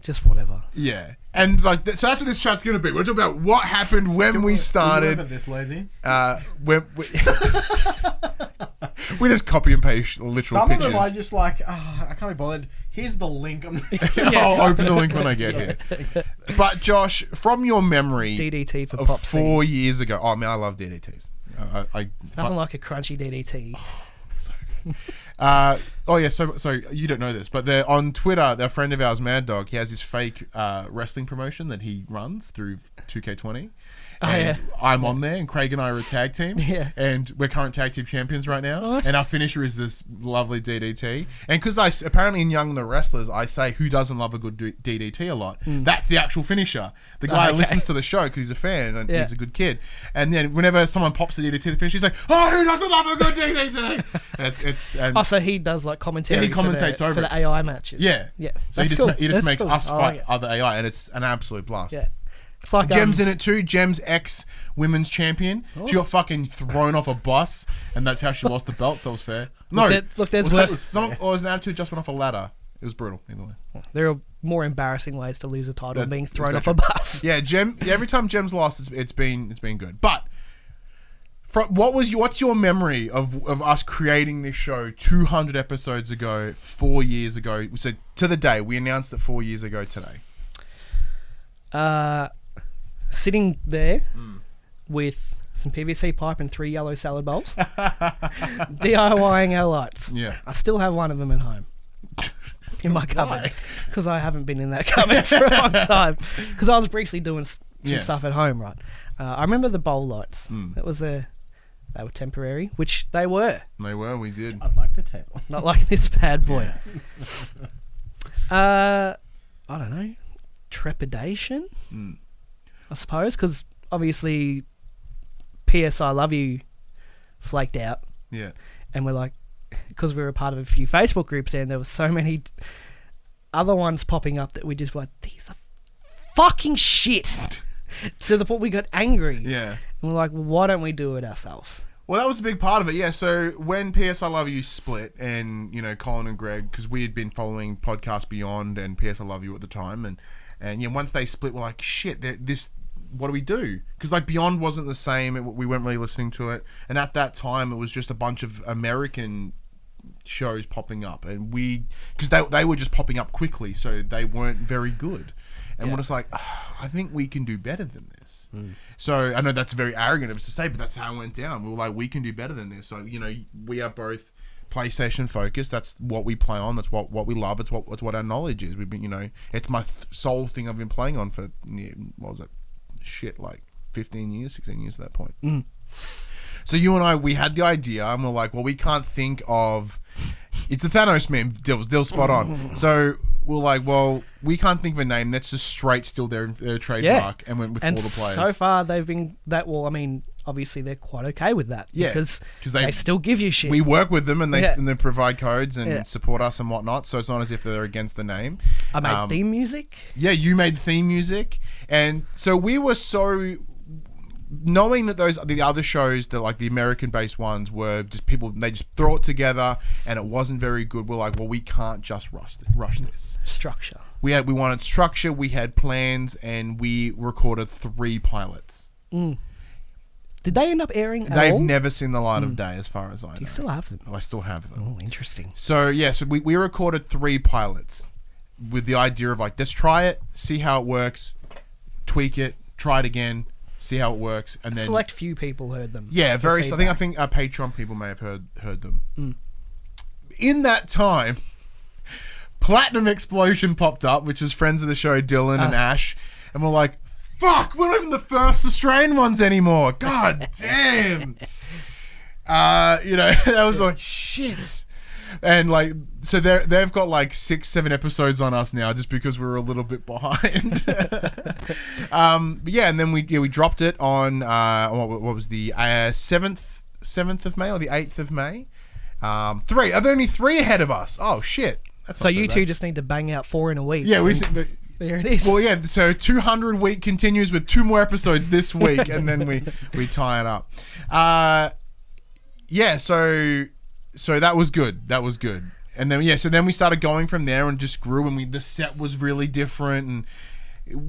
just whatever. Yeah, and like so that's what this chat's gonna be. We're talking about what happened when we started. This lazy. We just copy and paste literal Some pictures. of them I just like, I can't be bothered. Here's the link. I'll open the link when I get here. But Josh, from your memory, DDT for of PopC. 4 years ago. Oh man, I love DDTs. Nothing like a crunchy DDT. So you don't know this, but they're on Twitter. Their friend of ours, Mad Dog, he has this fake wrestling promotion that he runs through 2K20. And I'm on there, and Craig and I are a tag team. Yeah. And we're current tag team champions right now. Nice. And our finisher is this lovely DDT. And because apparently in Young the Wrestlers, I say who doesn't love a good DDT a lot. That's the actual finisher. The guy listens to the show because he's a fan and he's a good kid. And then whenever someone pops the DDT to the finish, he's like, "Oh, who doesn't love a good DDT?" So he does like commentary. Yeah, he commentates for the AI matches. Yeah. Yeah. So he just makes us fight Oh, other AI, and it's an absolute blast. yeah. It's like Gem's in it too. Gem's ex-women's champion. She got fucking thrown off a bus, and that's how she lost the belt. So it was fair. No, there's or it was an attitude just went off a ladder. It was brutal. Either way. There are more embarrassing ways to lose a title than being thrown off a bus. Yeah, Gem. Every time Gem's lost, it's been good. But what's your memory of us creating this show 200 episodes ago, 4 years ago? So to the day we announced it 4 years ago today. Sitting there with some PVC pipe and 3 yellow salad bowls, DIYing our lights. Yeah. I still have one of them at home in my cupboard because I haven't been in that cupboard for a long time because I was briefly doing some stuff at home, right? I remember the bowl lights. That was a they were temporary, which they were. They were. We did. I'd like the table. Not like this bad boy. I don't know. Trepidation, I suppose, because obviously PS I Love You flaked out. Yeah. And we're like, because we were a part of a few Facebook groups and there were so many other ones popping up that we just were like, these are fucking shit. To the point we got angry. Yeah. And we're like, well, why don't we do it ourselves? Well, that was a big part of it, yeah. So when PS I Love You split, and Colin and Greg, because we had been following Podcast Beyond and PS I Love You at the time, and once they split, we're like, shit, what do we do? Because like Beyond wasn't the same. We weren't really listening to it, and at that time, it was just a bunch of American shows popping up, and because they were just popping up quickly, so they weren't very good. And we're just like, I think we can do better than this. So I know that's very arrogant of us to say, but that's how it went down. We were like, we can do better than this. So we are both PlayStation focused. That's what we play on. That's what we love. It's what our knowledge is. We've been, it's my sole thing I've been playing on for what was it? Shit, like 15 years, 16 years at that point. So you and I, we had the idea, and we're like, well, we can't think of. It's a Thanos meme. Dill's spot on. So we're like, well, we can't think of a name. That's just straight still their trademark, and went with all the players. So far, they've been that. Well, I mean, obviously they're quite okay with that. Yeah, because they still give you shit. We work with them, and they provide codes and support us and whatnot. So it's not as if they're against the name. I made theme music. Yeah, you made theme music, and so we were so. Knowing that the other shows, that like the American-based ones, were just people, they just throw it together, and it wasn't very good. We're like, well, we can't just rush this. Structure. We wanted structure. We had plans, and we recorded 3 pilots. Did they end up airing? They've never seen the light of day, as far as I know. Do you still have them? Oh, I still have them. Oh, interesting. So we recorded 3 pilots with the idea of like, let's try it, see how it works, tweak it, try it again. See how it works, and then select few people heard them. Yeah, I think our Patreon people may have heard them. In that time, Platinum Explosion popped up, which is friends of the show, Dylan and Ash, and we're like, "Fuck, we're not even the first Australian ones anymore." God damn. That was like shit. And like, so they've got like 6-7 episodes on us now, just because we're a little bit behind. But yeah, and then we dropped it on what was the 7th of May or the 8th of May. 3. Are there only 3 ahead of us? Oh shit! That's so not you bad. two just need to bang out 4 in a week. Yeah, there it is. Well, yeah. So 200 week continues with 2 more episodes this week, and then we tie it up. Yeah. So that was good. And then so then we started going from there and just grew, and the set was really different, and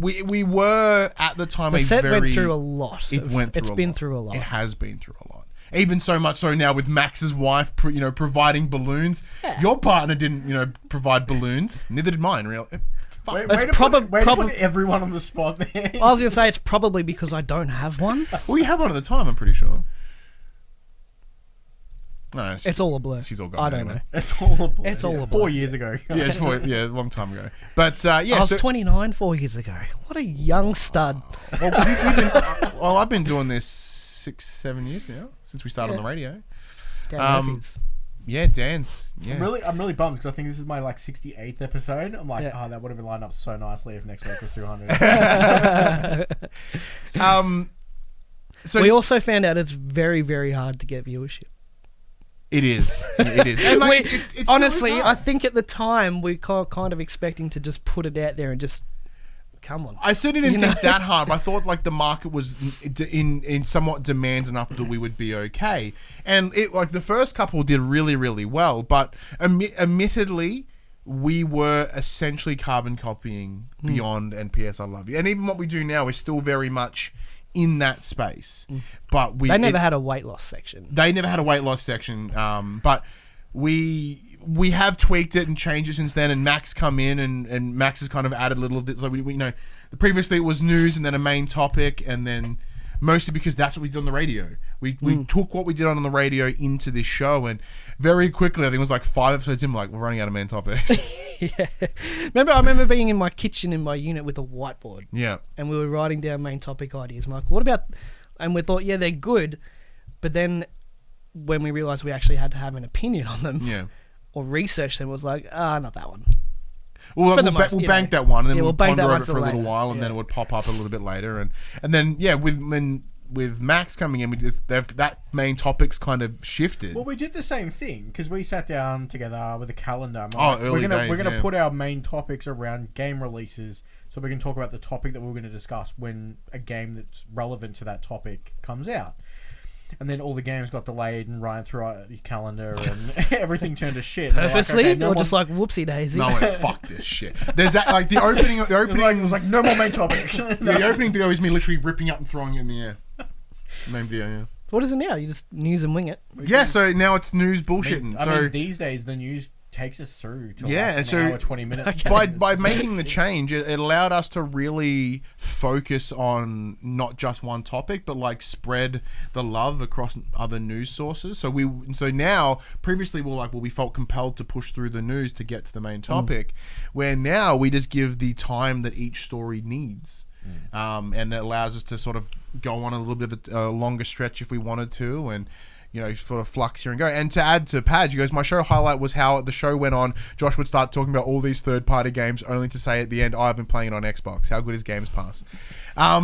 we were at the time the set went through a lot. It's been through a lot. It has been through a lot. Even so much so now with Max's wife, providing balloons. Yeah. Your partner didn't, provide balloons. Neither did mine. Really. Way to put everyone on the spot there. I was gonna say it's probably because I don't have one. Well, you had one at the time, I'm pretty sure. No, it's all a blur. She's all gone. I don't know. It's all a blur. It's all a blur. 4 years ago. A long time ago. But I was 29 4 years ago. What a young stud. Well, I've been doing this 6-7 years now since we started on the radio. Dan Murphy's. Yeah, Dan's. Yeah. I'm really bummed because I think this is my 68th episode. I'm like, that would have been lined up so nicely if next week was 200. So we also found out it's very, very hard to get viewership. It is. And it's honestly, I think at the time we were kind of expecting to just put it out there and just come on. I certainly didn't think that hard. But I thought like the market was in somewhat demand enough that we would be okay. And it the first couple did really, really well. But admittedly, we were essentially carbon copying Beyond and PS I Love You. And even what we do now is still very much in that space, but they never had a weight loss section. But we have tweaked it and changed it since then. And Max come in and Max has kind of added a little bit. So we previously it was news and then a main topic, and then mostly because that's what we did on the radio. We took what we did on the radio into this show, and very quickly, I think it was like 5 episodes in, we're running out of main topics. Yeah. I remember being in my kitchen in my unit with a whiteboard. Yeah. And we were writing down main topic ideas. I'm like, what about... And we thought, they're good. But then when we realised we actually had to have an opinion on them Yeah. or research them, it was like, not that one. Well, For the most, we'll you bank know. that one, and then Yeah, we'll we'll bank ponder that over one it for till a little later. while, and then it would pop up a little bit later, and then with Max coming in, that main topic's kind of shifted. Well, we did the same thing because we sat down together with a calendar. And Early days, we're gonna yeah. put our main topics around game releases, so we can talk about the topic that we're going to discuss when a game that's relevant to that topic comes out. And then all the games got delayed, and Ryan threw out his calendar, and everything turned to shit. And we're like, Purposely, okay, no or more- just like whoopsie daisy. No, I went, fuck this shit. There's that, like, the opening. it was like no more main topics. The opening video is me literally ripping up and throwing it in the air. Main video, yeah. What is it now? You just news and wing it. Yeah, so now it's news bullshitting. I so mean, these days the news takes us through to Yeah, like an so hour, 20 minutes. Okay. by making the change, it allowed us to really focus on not just one topic, but like spread the love across other news sources. So now previously we felt compelled to push through the news to get to the main topic, where now we just give the time that each story needs. And that allows us to sort of go on a little bit of a longer stretch if we wanted to, and sort of flux here and go. And to add to Padge, he goes, my show highlight was how the show went on. Josh would start talking about all these third-party games, only to say at the end, I've been playing it on Xbox. How good is Games Pass?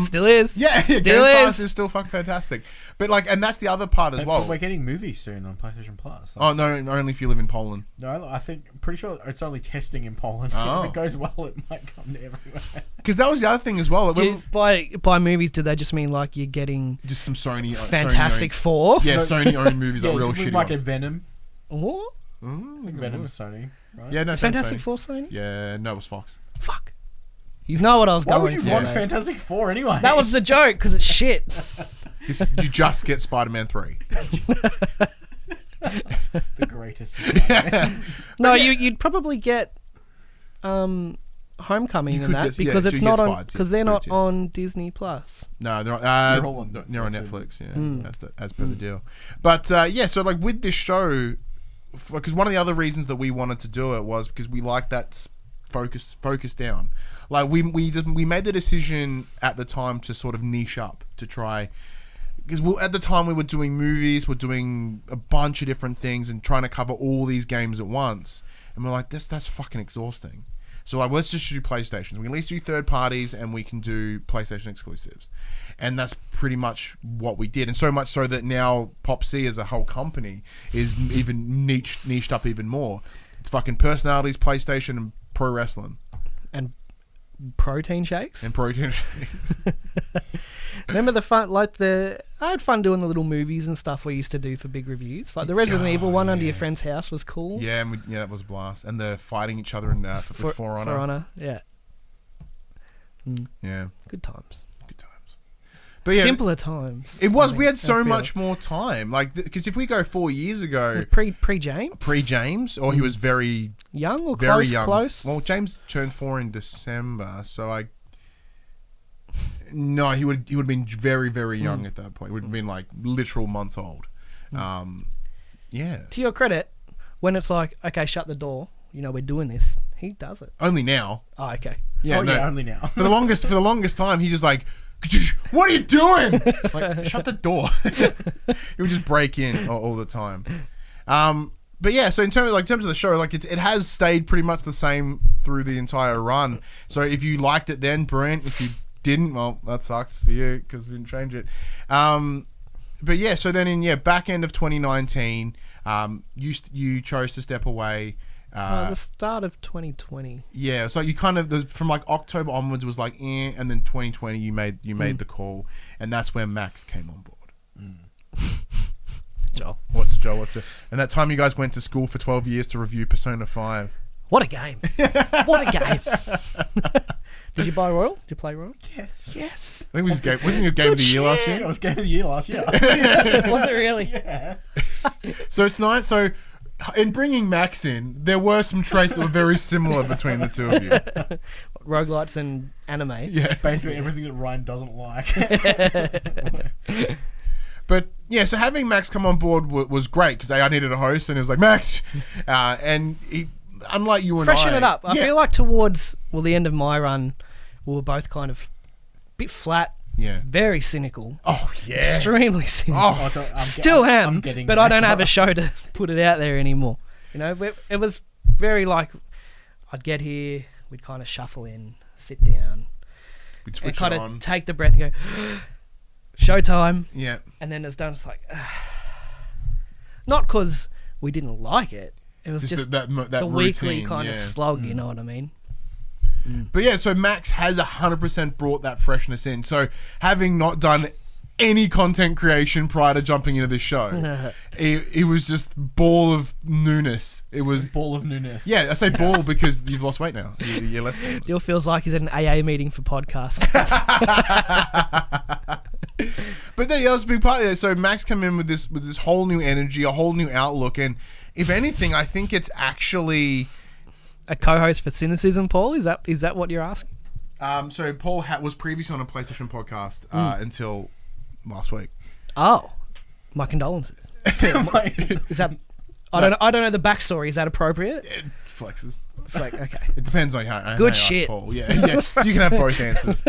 Still is. Yeah, Still Games Pass is. is still fucking fantastic. But and that's the other part as But well. we're getting movies soon on PlayStation Plus. Oh no, only if you live in Poland. No, I'm pretty sure it's only testing in Poland. Oh. If it goes well, it might come to everywhere. Because that was the other thing as well. By movies, do they just mean like you're getting Just some Sony. Fantastic Sony Four? yeah, Sony-owned movies are real we shitty might ones. get Venom. What? I think Venom's Sony, right? Yeah, no, Is same Fantastic Sony. Four Sony? Yeah, no, it was Fox. Fuck. You know what I was Why going would you for. want mate. Fantastic Four anyway? That was the joke, because it's shit. You just get Spider-Man 3. the greatest. No, you'd probably get Homecoming You and could that get- yeah, because you it's get not on Spider-Man, because they're not Spider-Man. on Disney Plus. No, they're They're all on on Netflix. Netflix. Yeah, that's as per the deal. But so like with this show, because one of the other reasons that we wanted to do it was because we like that focus down. Like we made the decision at the time to sort of niche up to try. Because at the time we were doing movies, we're doing a bunch of different things and trying to cover all these games at once, and we're like, that's fucking exhausting. So like, let's just do PlayStation. We can at least do third parties, and we can do PlayStation exclusives, and that's pretty much what we did. And so much so that now PopC as a whole company is even niched up even more. It's fucking personalities, PlayStation, and pro wrestling, And protein shakes. and protein. Remember the fun, I had fun doing the little movies and stuff we used to do for big reviews. Like the Resident Evil one under your friend's house was cool. Yeah, and that was a blast. And the fighting each other in For Honor. Yeah. Yeah, Good times. good times. But yeah, Simpler times. it was. I We mean, had so I feel. much more time. Like, because if we go 4 years ago, Pre James. pre-James, or he was very, Young or very close? young. Close. Well, James turned 4 in December, so no, he would have been very, very young at that point. He would have been like literal months old. Yeah. To your credit, when it's like, okay, shut the door. We're doing this. He does it. Only now. Oh, okay. Yeah, no. only now. For the longest time, he just like, what are you doing? Like, shut the door. He would just break in all the time. But yeah, so in terms of the show, like it has stayed pretty much the same through the entire run. So if you liked it then, brilliant. If you didn't, well, that sucks for you because we didn't change it. But yeah, so then in back end of 2019, you chose to step away. The start of 2020. Yeah, so you kind of from like October onwards was like, and then 2020 you made the call, and that's where Max came on board. Joel. What's and that time you guys went to school for 12 years to review Persona 5. What a game. What a game. Did you buy Royal? Did you play Royal? Yes. Yes. I think wasn't your game of the year last It year? was Game of the Year last year. Was it really? Yeah. So it's nice. So in bringing Max in, there were some traits that were very similar between the two of you. Roguelites and anime. Yeah. Basically everything that Ryan doesn't like. But yeah, so having Max come on board was great because I needed a host, and it was like Max, and he, unlike you and Freshen I, it up. I feel like towards the end of my run, we were both kind of a bit flat Yeah. Very cynical. Oh yeah. Extremely cynical. Oh, Still I'm am, getting but I don't better. have a show to put it out there anymore. You know, it was very like, I'd get here, we'd kind of shuffle in, sit down, we'd and switch kind it of on. take the breath and go, showtime. Yeah. And then it's done, it's like, not because we didn't like it. It was just that the weekly routine, kind of yeah. slog, you know what I mean? But yeah, so Max has 100% brought that freshness in. So having not done any content creation prior to jumping into this show, it was just ball of newness. It was Ball of newness. yeah. I say ball because you've lost weight now. You're less ball. Still feels like he's at an AA meeting for podcasts. But yeah, that was a big part of it. So Max came in with this whole new energy, a whole new outlook, and if anything, I think it's actually. A co-host for Cynicism, Paul? Is that what you're asking? So Paul was previously on a PlayStation podcast until last week. Oh, my condolences. Is that? I don't know the backstory. Is that appropriate? It flexes. Like, okay. It depends on how. Good how you ask shit. Paul. Yeah, you can have both answers.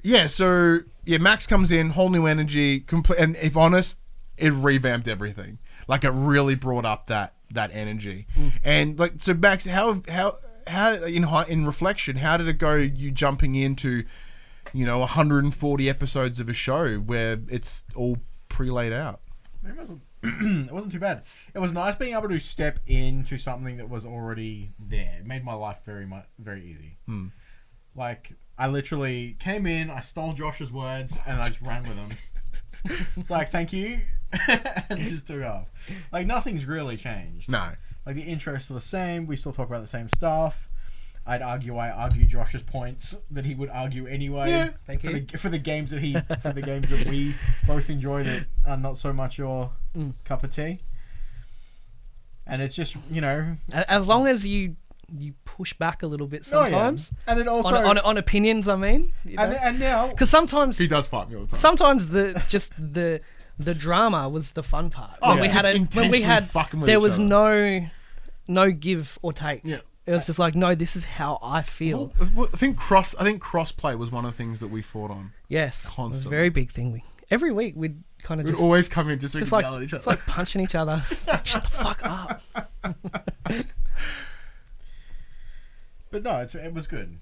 Yeah. So yeah, Max comes in, whole new energy, and if honest, it revamped everything. Like it really brought up that energy. And like, so Max, how in reflection, how did it go? You jumping into, 140 episodes of a show where it's all pre-laid out. It wasn't too bad. It was nice being able to step into something that was already there. It made my life very easy. Like, I literally came in, I stole Josh's words, and I just ran with them. It's like, thank you, and just took off. Like, nothing's really changed. No. Like, the interests are the same. We still talk about the same stuff. I argue Josh's points that he would argue anyway. Yeah, thank you. For the games that we both enjoy that are not so much your cup of tea. And it's just, As long as you push back a little bit sometimes. And it also on opinions, I mean. and now Because sometimes He does fight me all the time. sometimes the drama was the fun part. Oh, when just intentionally fucking with there each was other. no give or take. Yeah. It was just like, no, this is how I feel. Well, I think crossplay was one of the things that we fought on. Yes, it was a Constantly. very big thing. Every week we'd kind of We'd just always come in just so we could like yell at each other. it's like punching each other. It's like, shut the fuck up. But no, it was good.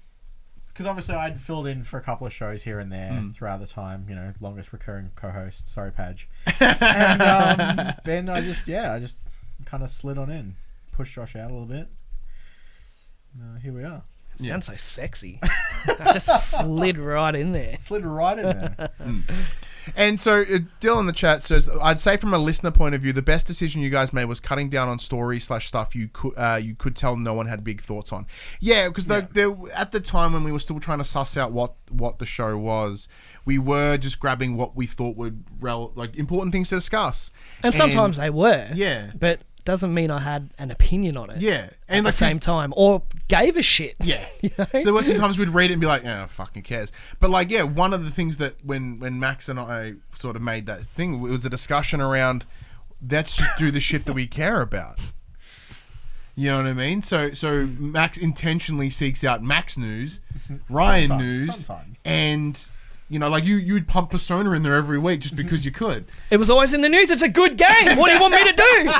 Because obviously I'd filled in for a couple of shows here and there throughout the time, longest recurring co-host. Sorry, Padge. And then I just kind of slid on in. Pushed Josh out a little bit. Here we are. It sounds so sexy. I just slid right in there. Slid right in there. And so Dylan in the chat says, I'd say from a listener point of view, the best decision you guys made was cutting down on story/stuff you could tell no one had big thoughts on. Yeah, because at the time when we were still trying to suss out what the show was, we were just grabbing what we thought would important things to discuss. And sometimes they were. Yeah. But doesn't mean I had an opinion on it. Yeah. At And the same time, or gave a shit. Yeah. You know? So there were sometimes we'd read it and be like, oh, fucking cares. But one of the things that when Max and I sort of made that thing, it was a discussion around, let's just do the shit that we care about. You know what I mean? So Max intentionally seeks out Max news, Ryan news, and you'd pump Persona in there every week just because you could. It was always in the news. It's a good game. What do you want me to do?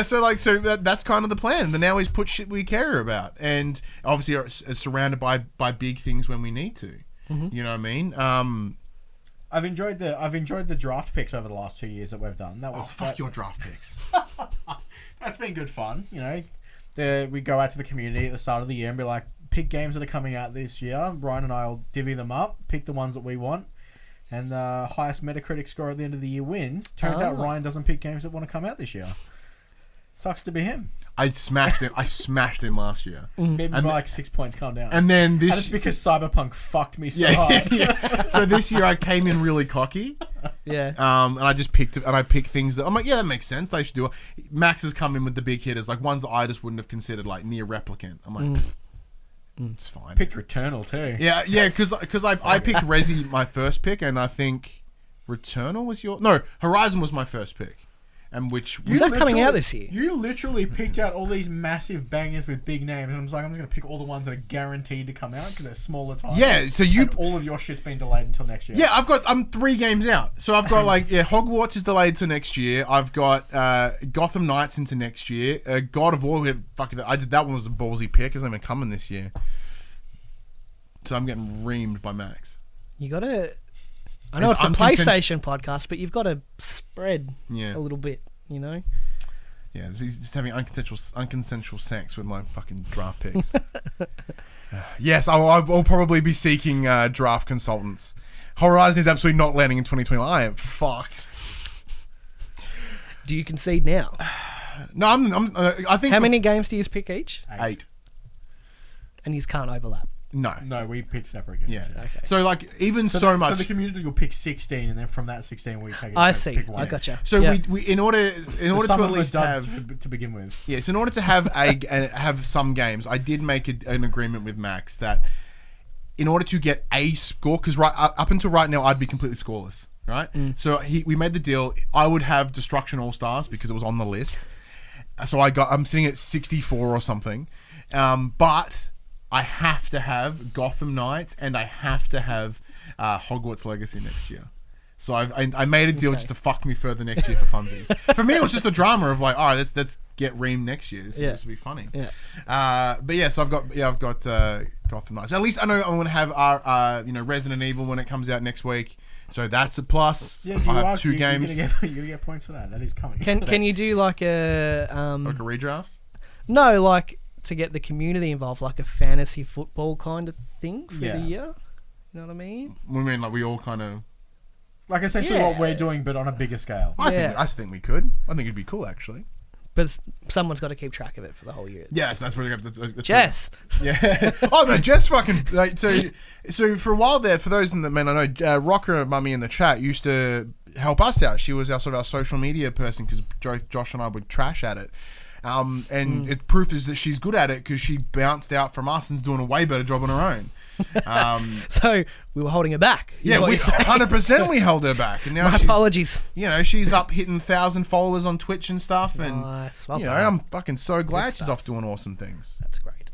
So that's kind of the plan. The now is put shit we care about, and obviously it's surrounded by big things when we need to. You know what I mean? I've enjoyed the draft picks over the last 2 years that we've done. That was your draft picks. That's been good fun. We go out to the community at the start of the year and be like, pick games that are coming out this year. Ryan and I will divvy them up, pick the ones that we want, and the highest Metacritic score at the end of the year wins. Turns out Ryan doesn't pick games that want to come out this year. Sucks to be him. I smashed him last year. Maybe by like 6 points, calm down. And then this... That's because Cyberpunk fucked me so hard. Yeah. So this year I came in really cocky. Yeah. And I just picked things that I'm like, yeah, that makes sense. They should do it. Max has come in with the big hitters, like ones that I just wouldn't have considered, like Near Replicant. I'm like, it's fine. Picked Returnal too. Yeah, because I picked Resi my first pick, and I think Returnal was Horizon was my first pick. and which Is that coming out this year? You literally picked out all these massive bangers with big names, and I'm just like, I'm just gonna pick all the ones that are guaranteed to come out because they're smaller titles. Yeah, so you and all of your shit's been delayed until next year. Yeah, I'm 3 games out. So I've got Hogwarts is delayed to next year. I've got Gotham Knights into next year. God of War, that one was a ballsy pick. It's not even coming this year. So I'm getting reamed by Max. You gotta. I know it's a PlayStation podcast, but you've got to spread a little bit, you know? Yeah, he's just having unconsensual sex with my fucking draft picks. Yes, I'll probably be seeking draft consultants. Horizon is absolutely not landing in 2021. I am fucked. Do you concede now? No, I think. How many games do you pick each? 8. And you can't overlap. No, we pick separate games. Yeah. Okay. So even so much. So the community will pick 16, and then from that 16 we take. I see. Pick one. I gotcha. So we in order to at least have to begin with. Yes, in order to have have some games, I did make an agreement with Max that in order to get a score, because up until right now I'd be completely scoreless, right? So we made the deal. I would have Destruction All Stars because it was on the list. So I'm sitting at 64 or something, but I have to have Gotham Knights and I have to have Hogwarts Legacy next year. So I made a deal just to fuck me further next year for funsies. For me, it was just a drama of like, all right, let's get Ream next year. This will be funny. Yeah. But yeah, so I've got Gotham Knights. At least I know I'm going to have our Resident Evil when it comes out next week. So that's a plus. Yeah, I have 2 games. You're gonna get points for that. That is coming. Can you do like a like a redraft? No, like to get the community involved, like a fantasy football kind of thing for the year. You know what I mean? We mean like we all kind of like essentially what we're doing, but on a bigger scale. I think we could. I think it'd be cool actually. But someone's got to keep track of it for the whole year. Yes, that's where that's Jess. Yeah. Oh no, Jess fucking like so for a while there. For those that may not know, Rocker Mummy in the chat used to help us out. She was our social media person because Josh and I would trash at it. And proof is that she's good at it because she bounced out from us and's doing a way better job on her own. So we were holding her back. Yeah, we 100% we held her back, and now my apologies. She's up hitting 1,000 followers on Twitch and stuff, and nice. Well I'm fucking so glad she's off doing awesome things. That's great.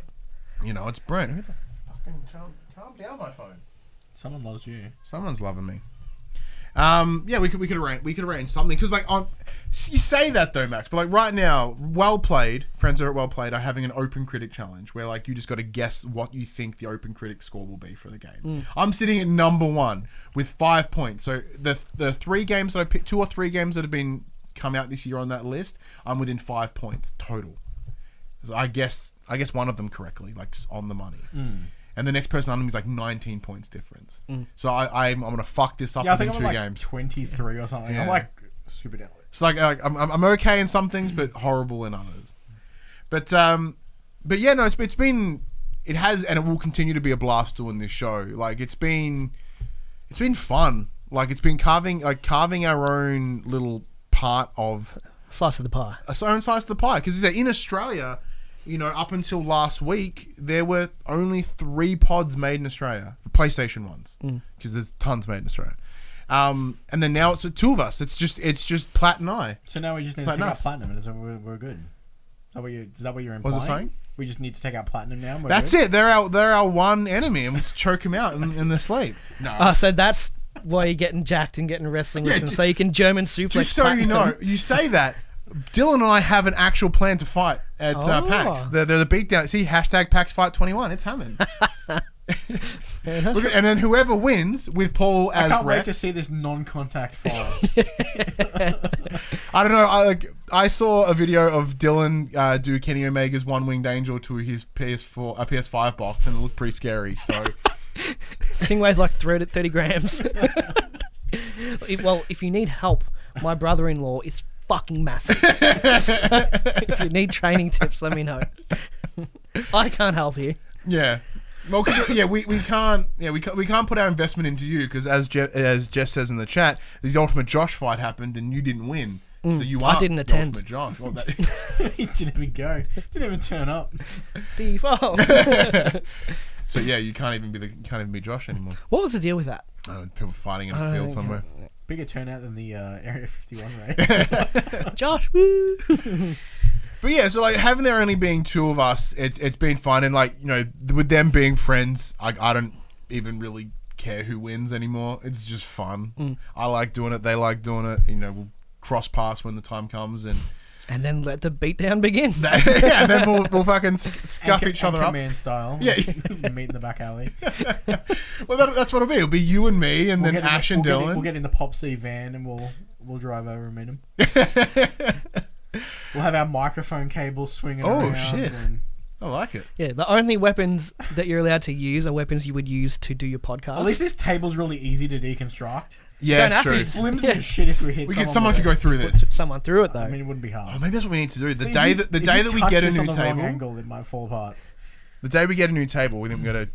It's Brent. Who the fucking calm down, my phone. Someone loves you. Someone's loving me. We could arrange something because you say that though, Max, but like right now, Well Played friends are at Well Played are having an open critic challenge where like you just got to guess what you think the open critic score will be for the game. I'm sitting at number 1 with 5 points. So the 3 games that I picked, 2 or 3 games that have been come out this year on that list, I'm within 5 points total. So I guess one of them correctly, like on the money. And the next person under me is like 19 points difference. So I'm gonna fuck this up within 2 games. 23 or something. I'm like super down. It's like I'm okay in some things, but horrible in others. But yeah, no, it has and it will continue to be a blast doing this show. Like it's been fun. Like it's been carving our own little part of slice of the pie. Our own slice of the pie because in Australia. Up until last week, there were only 3 pods made in Australia, PlayStation ones, because there's tons made in Australia. And then now it's 2 of us. It's just Platt and I. So now we just need to take out Platinum, and so we're good. Is that what you're implying? What was I saying? We just need to take out Platinum now. And that's it. They're our one enemy, and let's choke them out in their sleep. No. So that's why you're getting jacked and getting wrestling lessons, so you can German suplex. Just so Platinum. you know, you say that. Dylan and I have an actual plan to fight at PAX. They're the beatdown. See, #PAXFight21. It's happening. And then whoever wins with Paul as I can't ref, wait to see this non-contact file. I don't know. I saw a video of Dylan do Kenny Omega's One Winged Angel to his PS5 box, and it looked pretty scary. So this thing weighs like 30 grams. If you need help, my brother-in-law is fucking massive. So if you need training tips, let me know. I can't help you. Yeah. Well, we can't put our investment into you because as Jess says in the chat, the Ultimate Josh fight happened and you didn't win. So you I didn't attend. Ultimate Josh. Well, He didn't even go. Didn't even turn up. Default. So yeah, you can't even be Josh anymore. What was the deal with that? People fighting in a field somewhere. bigger turnout than the Area 51 raid. Josh, woo! But yeah, so like having there only being two of us, it's been fun, and like, you know, with them being friends, I don't even really care who wins anymore. It's just fun. I like doing it. They like doing it. You know, we'll cross paths when the time comes, and then let the beatdown begin. and then we'll fucking scuff each other up. Command style. Yeah. Meet in the back alley. Well, that's what it'll be. It'll be you and me, and then Ash and Dylan. We'll get in the PopC van and we'll drive over and meet him. We'll have our microphone cables swinging around. Oh, shit. I like it. Yeah, the only weapons that you're allowed to use are weapons you would use to do your podcast. At least this table's really easy to deconstruct. Yeah, Don't it's have true. to. It's flimsy as shit if we hit Someone could go through this. Someone through it though. I mean, it wouldn't be hard. Oh, maybe that's what we need to do. The If day you- that if you we touch get a this new on the wrong table, angle, it might fall apart. the day we get a new table, we think we're gonna.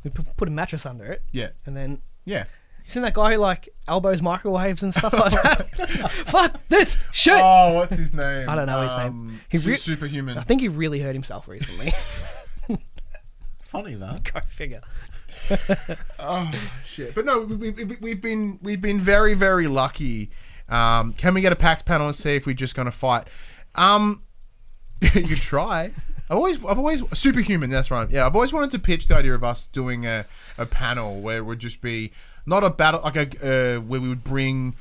We put a mattress under it, Yeah, and then yeah. you seen that guy who like elbows microwaves and stuff like that? Fuck this shit! Oh, what's his name? I don't know his name. He Superhuman. I think he really hurt himself recently. Funny that. Go figure. Oh shit! But no, we've been very, very lucky. Can we get a PAX panel and see if we're just gonna fight? You could try. I've always Superhuman. That's right. Yeah, I've always wanted to pitch the idea of us doing a panel where it would just be not a battle, like where we would bring,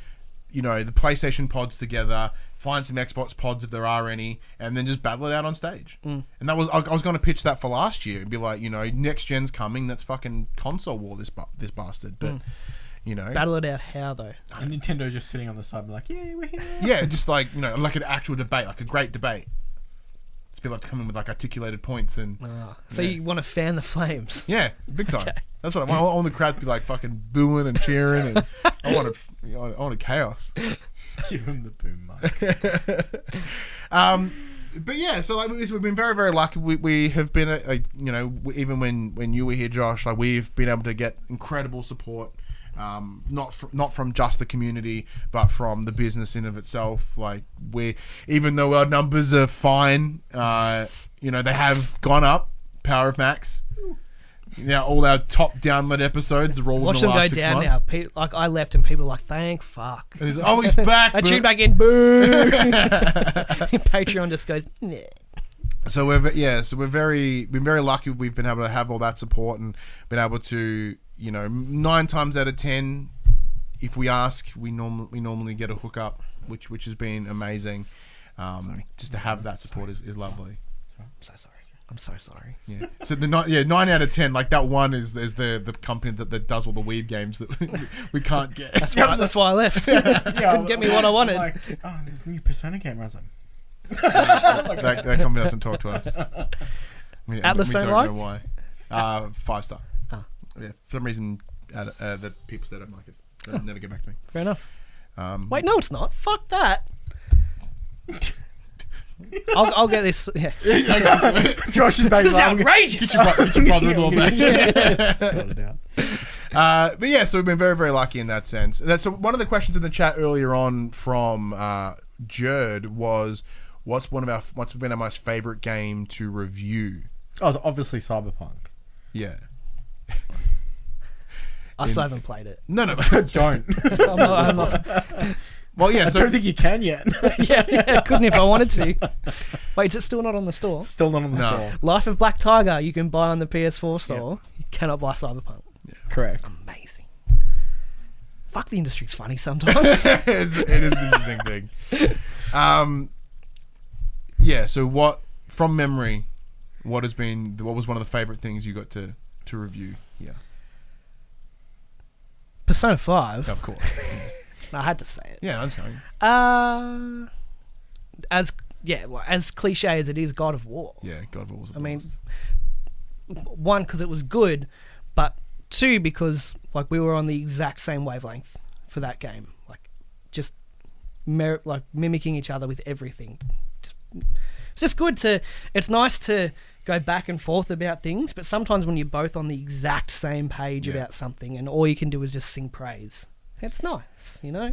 you know, the PlayStation pods together, find some Xbox pods if there are any, and then just battle it out on stage. And that was I was going to pitch that for last year and be like, you know, next gen's coming. Let's fucking console war this bastard. But you know, Battle it out how though? And Nintendo's just sitting on the side, like, yeah, we're here. yeah, just like, you know, like an actual debate, like a great debate. It's people have to come in with like articulated points and So you want to fan the flames? yeah, big time. That's what I want. I want the crowd to be like fucking booing and cheering, and I want a chaos. Give him the boom mic. But yeah, so like we've been very, very lucky. We have been, you know, even when you were here, Josh, like we've been able to get incredible support. Not from just the community, but from the business in of itself. Like even though our numbers are fine, you know, they have gone up. Power of Max. Now all our top download episodes are all Watch in the them go last 6 down months. now. Like I left and people were like, thank fuck. And he's like, oh, he's back. I boo. tuned back in. Boo. Patreon just goes. Nah. So we're been very lucky. We've been able to have all that support and been able to, you know, 9 times out of 10, if we ask, we normally get a hookup, which has been amazing. Just to have that support is lovely. I'm so sorry. Yeah. So 9 out of 10, like that one is the company that does all the weeb games that we can't get. That's why I left. Couldn't get me what I wanted. Like, oh, there's a new Persona game. I was like, that company doesn't talk to us. Atlas we don't don't like? know why. 5-star. Oh. Yeah, for some reason, the people that don't like us they never get back to me. Fair enough. Wait, no, it's not. Fuck that. I'll get this. Yeah. Josh is back. This is outrageous. Get your brother-in-law back. Sort it out. But yeah, so we've been very, very lucky in that sense. So one of the questions in the chat earlier on from Jerd was, what's been our most favorite game to review? Oh, it's obviously Cyberpunk. Yeah. I still haven't played it. No. Don't. I'm not. Well, yeah. I So don't think you can yet. Yeah, couldn't if I wanted to. Wait, is it still not on the store? Still not on the No. store. Life of Black Tiger you can buy on the PS4 store. You cannot buy Cyberpunk. Correct. Amazing. Fuck, the industry's funny sometimes. it is an interesting thing. Yeah. So what, from memory, what was one of the favorite things you got to review? Yeah. Persona 5. Of course. I had to say it. Yeah, I'm sorry. As cliche as it is, God of War. Yeah, God of War was a I mean, blast. 1, because it was good, but 2, because like we were on the exact same wavelength for that game. Like, just mimicking each other with everything. It's just good to. It's nice to go back and forth about things, but sometimes when you're both on the exact same page about something, and all you can do is just sing praise, it's nice, you know.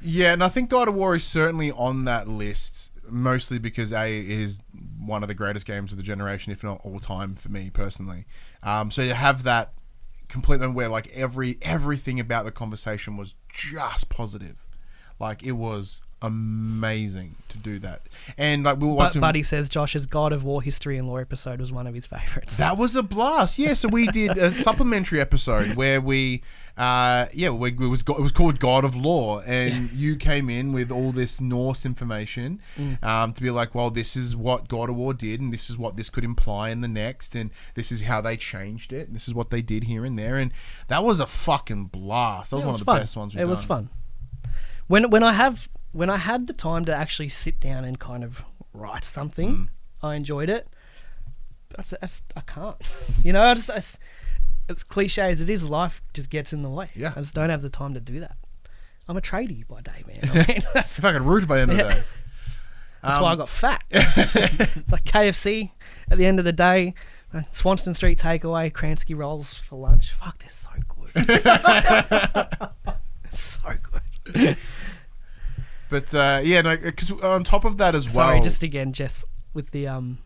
Yeah, and I think God of War is certainly on that list, mostly because it is one of the greatest games of the generation, if not all time, for me personally. So you have that completely where like everything about the conversation was just positive. Like it was amazing to do that. And like we were watching. Buddy says Josh's God of War history and lore episode was one of his favorites. That was a blast. Yeah, so we did a supplementary episode where it was called God of Lore, and you came in with all this Norse information to be like, well, this is what God of War did, and this is what this could imply in the next, and this is how they changed it, and this is what they did here and there, and that was a fucking blast. That was one of the best ones we've done. It was fun. When I had the time to actually sit down and kind of write something, I enjoyed it. I can't. You know, it's cliche as it is, life just gets in the way. Yeah. I just don't have the time to do that. I'm a tradie by day, man. I mean, It's fucking rude by the end of the day. That's why I got fat. Like KFC at the end of the day, Swanston Street takeaway, Kransky rolls for lunch. Fuck, they're so good. So good. But because on top of that as well. Sorry, just again, Jess, with the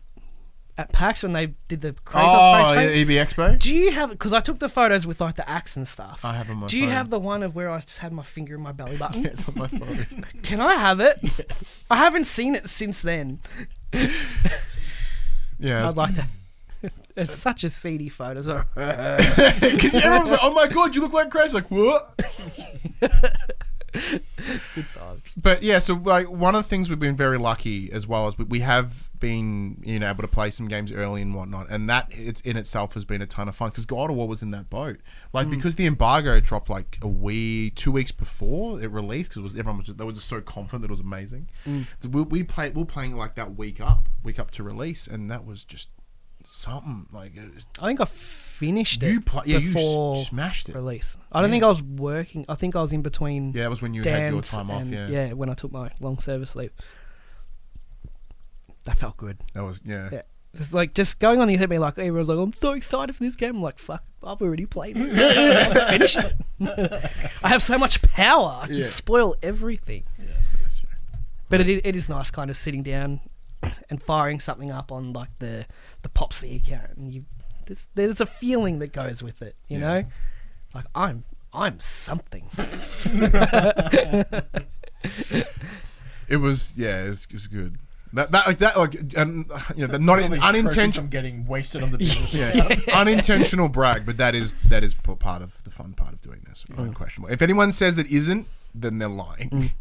at PAX when they did the Kratos face paint. EB Expo. Do you have? Because I took the photos with like the axe and stuff. I have on my Do you phone. have the one of where I just had my finger in my belly button? Yeah, it's on my phone. Can I have it? I haven't seen it since then. Yeah, I'd like that. It's such a seedy photo. So. because everyone's like, "Oh my god, you look like Kratos!" Like what? Good times. But yeah, so like one of the things we've been very lucky as well as we have been able to play some games early and whatnot, and that it's in itself has been a ton of fun because God of War was in that boat, like because the embargo dropped like 2 weeks before it released because they were just so confident that it was amazing. So we were playing like that week up to release, and that was just something like I think I finished you it before you smashed it. release. I don't think I was working. I think I was in between. Yeah, it was when you had your time off. Yeah, when I took my long service leave. That felt good. That was Yeah. It's like just going on the internet being like, everyone's like, I'm so excited for this game. I'm like, fuck, I've already played it. I finished it. I have so much power. I can spoil everything. Yeah, that's true. But it is nice kind of sitting down and firing something up on like the PopC account, and there's a feeling that goes with it, you know, like I'm something. It was good. Not unintentional. I'm getting wasted on the business. Unintentional brag, but that is part of the fun part of doing this. Unquestionable. If anyone says it isn't, then they're lying.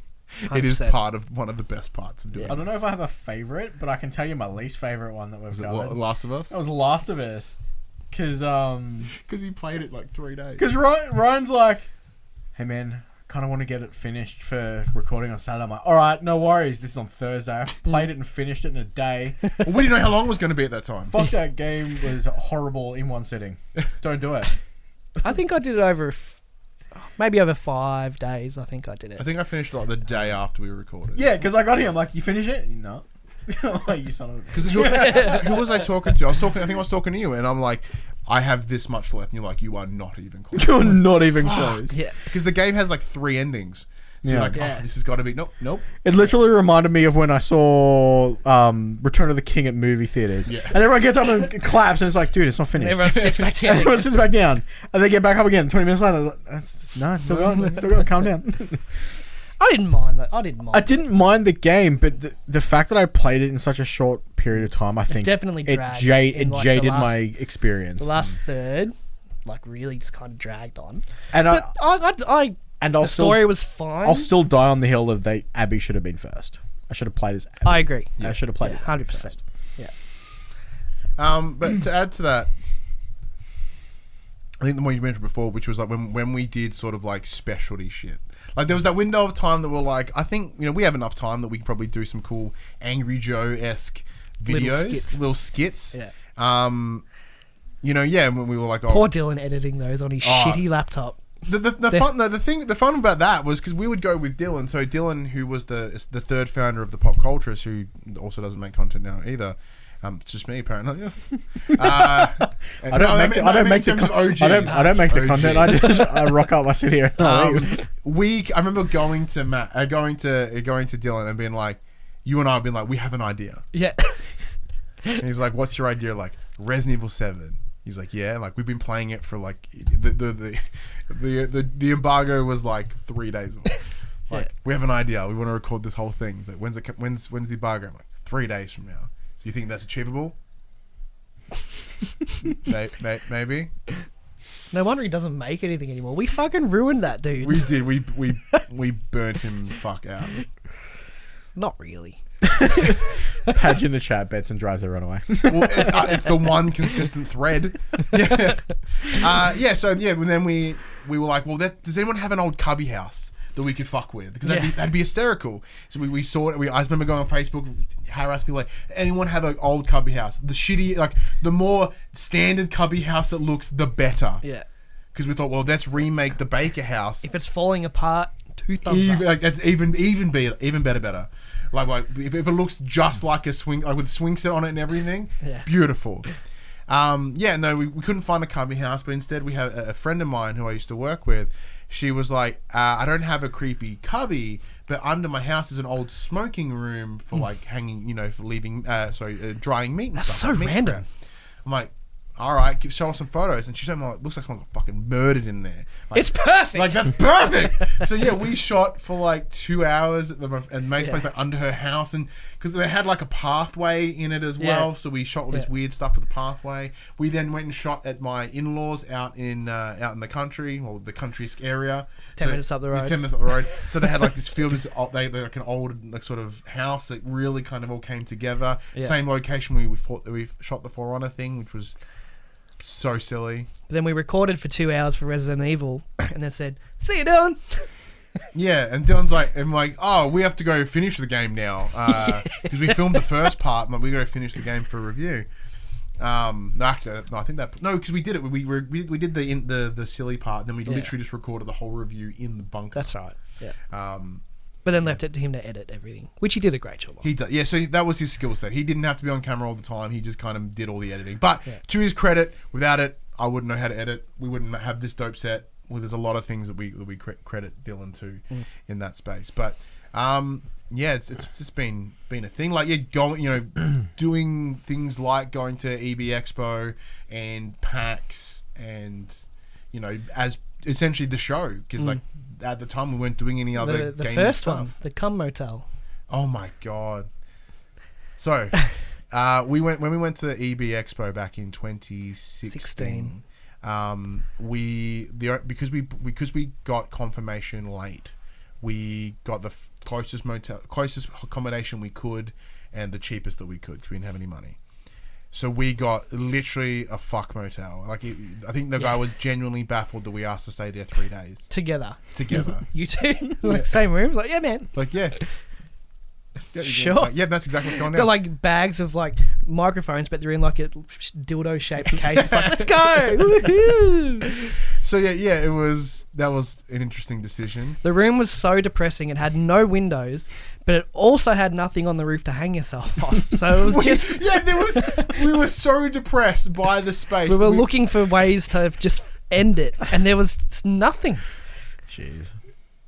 100%. It is part of one of the best parts of doing. I don't know if I have a favorite, but I can tell you my least favorite one that we've Was it covered. Last of Us? That was Last of Us, because he played it like 3 days. Because Ryan's like, hey man, kind of want to get it finished for recording on Saturday. I'm like, all right, no worries. This is on Thursday. I played it and finished it in a day. Well, we didn't know how long it was going to be at that time. Fuck, that game was horrible in one sitting. Don't do it. I think I did it over maybe over 5 days. I think I did it. I think I finished like the day after we recorded. Yeah, because I got here. I'm like, you finish it? No. Like, you son of a... Because who was I talking to? I think I was talking to you, and I'm like, I have this much left, and you're like, you are not even close. You're not even close. Yeah. Because the game has like 3 endings. So you're like, this has got to be... Nope. It literally reminded me of when I saw Return of the King at movie theaters. Yeah. And everyone gets up and claps, and it's like, dude, it's not finished. And everyone sits back down. Everyone sits back down. And they get back up again 20 minutes later. Like, it's still going. Calm down. I didn't mind that. I didn't mind the game, but the fact that I played it in such a short period of time, I think definitely dragged. It jaded my experience. The last third, like, really just kind of dragged on. And the story was fine. I'll still die on the hill of Abby should have been first. I should have played as Abby. I agree. I should have played it 100%. first. Yeah. But to add to that, I think the one you mentioned before, which was like when we did sort of like specialty shit. Like there was that window of time that we're like, I think, we have enough time that we can probably do some cool Angry Joe-esque videos, little skits. Yeah. When we were like, Poor Dylan editing those on his shitty laptop. The fun about that was because we would go with Dylan. So Dylan, who was the third founder of the Pop Culturist, who also doesn't make content now either. It's just me apparently. I don't make the content. I rock up. I sit here. I remember going to Dylan and being like, you and I have been like, we have an idea. Yeah. And he's like, what's your idea? Like Resident Evil 7. He's like, yeah, like we've been playing it for like the embargo was like 3 days. Like we have an idea. We want to record this whole thing. He's like, when's the embargo? I'm like, 3 days from now. So you think that's achievable? Maybe. No wonder he doesn't make anything anymore. We fucking ruined that dude. We did. We burnt him the fuck out. Not really. Padge in the chat, Betson drives everyone away. Well, it's the one consistent thread. Yeah. So and then we were like, well, does anyone have an old cubby house that we could fuck with? Because that'd be hysterical. So we saw it. I remember going on Facebook, harass people like, anyone have an old cubby house? The shitty, like the more standard cubby house it looks, the better. Yeah. Because we thought, well, let's remake the Baker house. If it's falling apart, 2 thumbs up. Like that's even better. Like if it looks just like a swing, like with a swing set on it and everything, beautiful. No, we couldn't find a cubby house, but instead we have a friend of mine who I used to work with. She was like, I don't have a creepy cubby, but under my house is an old smoking room for like hanging, for leaving, drying meat and That's stuff. so meat random. prep. I'm like, all right, show us some photos. And she showed me, like, looks like someone got fucking murdered in there. Like, It's perfect. like, that's perfect. So, yeah, we shot for like 2 hours and May's place, like, under her house. And because they had like a pathway in it as well. So we shot all this weird stuff for the pathway. We then went and shot at my in-laws out in the country, or the country-esque area. 10 minutes up the road. 10 minutes up the road. So they had like this field, they're like an old like sort of house that really kind of all came together. Yeah. Same location we shot the For Honor thing, which was so silly. Then we recorded for 2 hours for Resident Evil, and then said, "See you, Dylan." Yeah, and Dylan's like, oh, we have to go finish the game now because we filmed the first part, but we got to finish the game for review. I think because we did it. We did the silly part, and then we literally just recorded the whole review in the bunker. That's right. Yeah. But then left it to him to edit everything, which he did a great job on. He did, yeah. So that was his skill set. He didn't have to be on camera all the time. He just kind of did all the editing. But to his credit, without it, I wouldn't know how to edit. We wouldn't have this dope set. Well, there's a lot of things that we credit Dylan to in that space. But it's just been a thing. Like doing things like going to EB Expo and PAX and as essentially the show, because like at the time we weren't doing any other the gaming first stuff. one, the Cum Motel. Oh my god! So when we went to the EB Expo back in 2016. Because we got confirmation late, we got the closest accommodation we could and the cheapest that we could because we didn't have any money. So we got literally a fuck motel. Like I think the guy was genuinely baffled that we asked to stay there 3 days Together. You two? Yeah. Same room? Like, yeah, man. Like, yeah. Sure. Like, yeah, that's exactly what's going Got on. like bags of like microphones, but they're in like a dildo shaped case. It's like, let's go! Woohoo! So that was an interesting decision. The room was so depressing. It had no windows, but it also had nothing on the roof to hang yourself off. So it was we were so depressed by the space. We were looking for ways to just end it, and there was nothing. Jeez.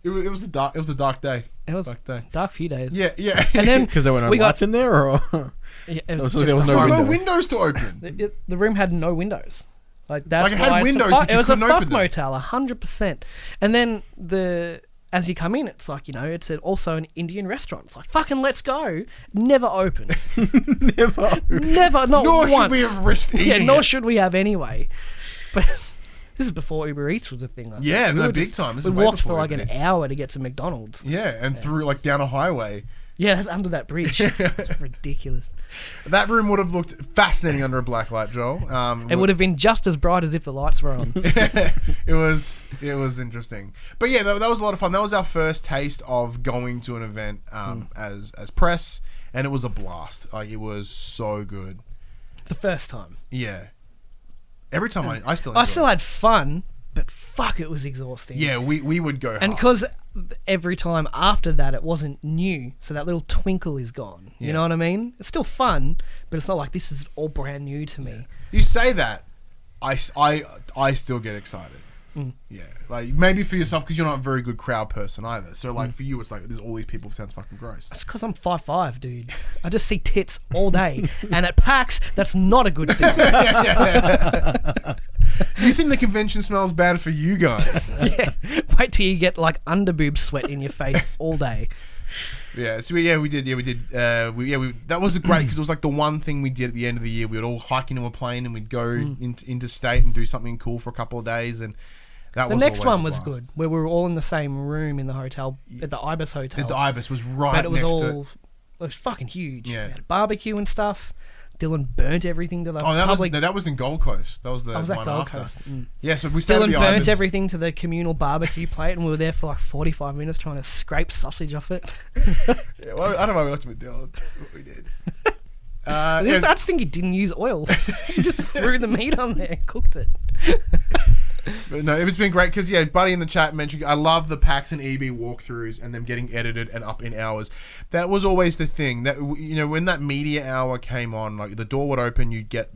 It was a dark day. It was a dark few days. Yeah. And then Because there were no lights in there, or it was there was There was no windows. windows to open. the room had no windows. Like that's Like, it had why windows, it's a but you it was a couldn't fuck open them. motel, 100%. And then as you come in, it's like it's also an Indian restaurant. It's like fucking let's go. Never opened. Never. Not Nor once. should we have risked eating nor it. should we have anyway. But this is before Uber Eats was a thing. Like Yeah, that. no, were big just- time. This we is way walked for before like Uber an Eats. hour to get to McDonald's. Yeah, and through like down a highway. Yeah, that's under that bridge. It's ridiculous. That room would have looked fascinating under a black light, Joel. It would have been just as bright as if the lights were on. It was interesting, but yeah, that was a lot of fun. That was our first taste of going to an event as press, and it was a blast. Like it was so good. The first time. Yeah, every time I still had fun, but fuck, it was exhausting. Yeah, we would go hard. And because every time after that it wasn't new, so that little twinkle is gone. You know what I mean? It's still fun, but it's not like this is all brand new to me. You say that, I still get excited. Yeah, like maybe for yourself because you're not a very good crowd person either. So like for you, it's like there's all these people. Sounds fucking gross. It's because I'm 5'5", dude. I just see tits all day, and at PAX, that's not a good thing. You think the convention smells bad for you guys? Yeah. Wait till you get like underboob sweat in your face all day. Yeah, so we did. That was great because it was like the one thing we did at the end of the year. We would all hike into a plane and we'd go into state and do something cool for a couple of days. And that The was next always one a was blast. good, where we were all in the same room in the hotel, at the Ibis Hotel. The Ibis was right But it was next all, to it. it was fucking huge. Yeah. We had barbecue and stuff. Dylan burnt everything to the Oh, public. that was in Gold Coast. That was the I was at one Gold after. Coast. Yeah, so we stayed at Dylan the burnt Ibis. everything to the communal barbecue plate, and we were there for like 45 minutes trying to scrape sausage off it. Yeah, well, I don't know what we did. What we did. I just think he didn't use oil. He just threw the meat on there and cooked it. But no, it's been great because Buddy in the chat mentioned I love the PAX and EB walkthroughs and them getting edited and up in hours. That was always the thing that when that media hour came on, like the door would open, we'd get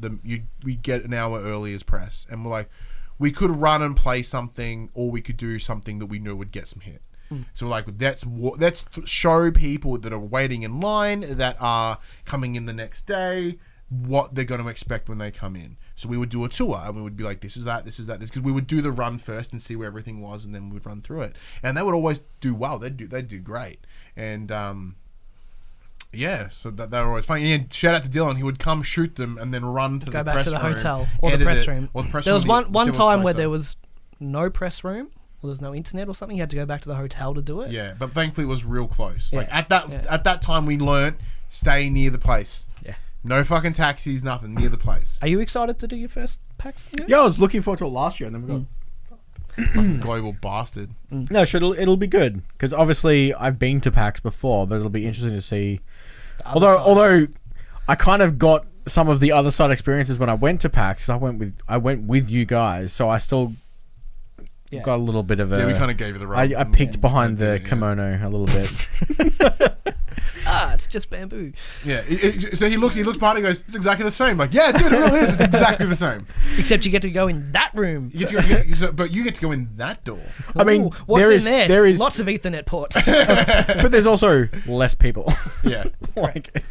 an hour early as press, and we're like, we could run and play something, or we could do something that we knew would get some hit. So like let's show people that are waiting in line, that are coming in the next day, what they're going to expect when they come in. So we would do a tour and we would be like, this is that, because we would do the run first and see where everything was, and then we'd run through it. And they would always do well. They'd do great. And so that they were always funny. And shout out to Dylan. He would come shoot them and then run to Go the back press to the room, hotel or the edit press it. room. Or the press There room, was one Dylan's time where closer. there was no press room, or there was no internet or something. You had to go back to the hotel to do it. Yeah, but thankfully it was real close. Yeah. Like at that time we learnt stay near the place. Yeah. No fucking taxis, nothing, near the place. Are you excited to do your first PAX thing? Yeah, I was looking forward to it last year, and then we got. Fucking global bastard. No, sure, it'll be good because obviously I've been to PAX before, but it'll be interesting to see. Although I kind of got some of the other side experiences when I went to PAX. I went with you guys, so I still got a little bit of a. Yeah, we kind of gave you the right. I peeked behind the kimono a little bit. It's just bamboo. Yeah. So he looks behind and goes, it's exactly the same. Like, yeah, dude, it really is. It's exactly the same. Except you get to go in that room. But you get to go in that door. I mean, Ooh, what's there in is there? there is Lots of Ethernet ports. but there's also less people. Yeah. Like,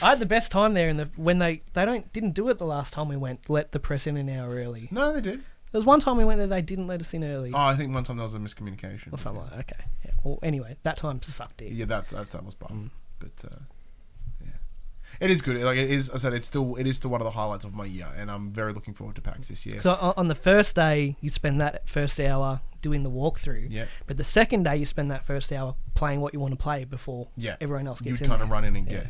I had the best time there when they didn't do it the last time we went. Let the press in an hour early. No, they did. There was one time we went there they didn't let us in early. Oh, I think one time there was a miscommunication. Or something like that. Okay. Yeah. Well, anyway, that time sucked it. Yeah, that was bad. But yeah, it is good. Like it is. I said it is still one of the highlights of my year, and I'm very looking forward to PAX this year. So on the first day, you spend that first hour doing the walkthrough. Yeah. But the second day, you spend that first hour playing what you want to play before everyone else you gets in. kind of there. run in and get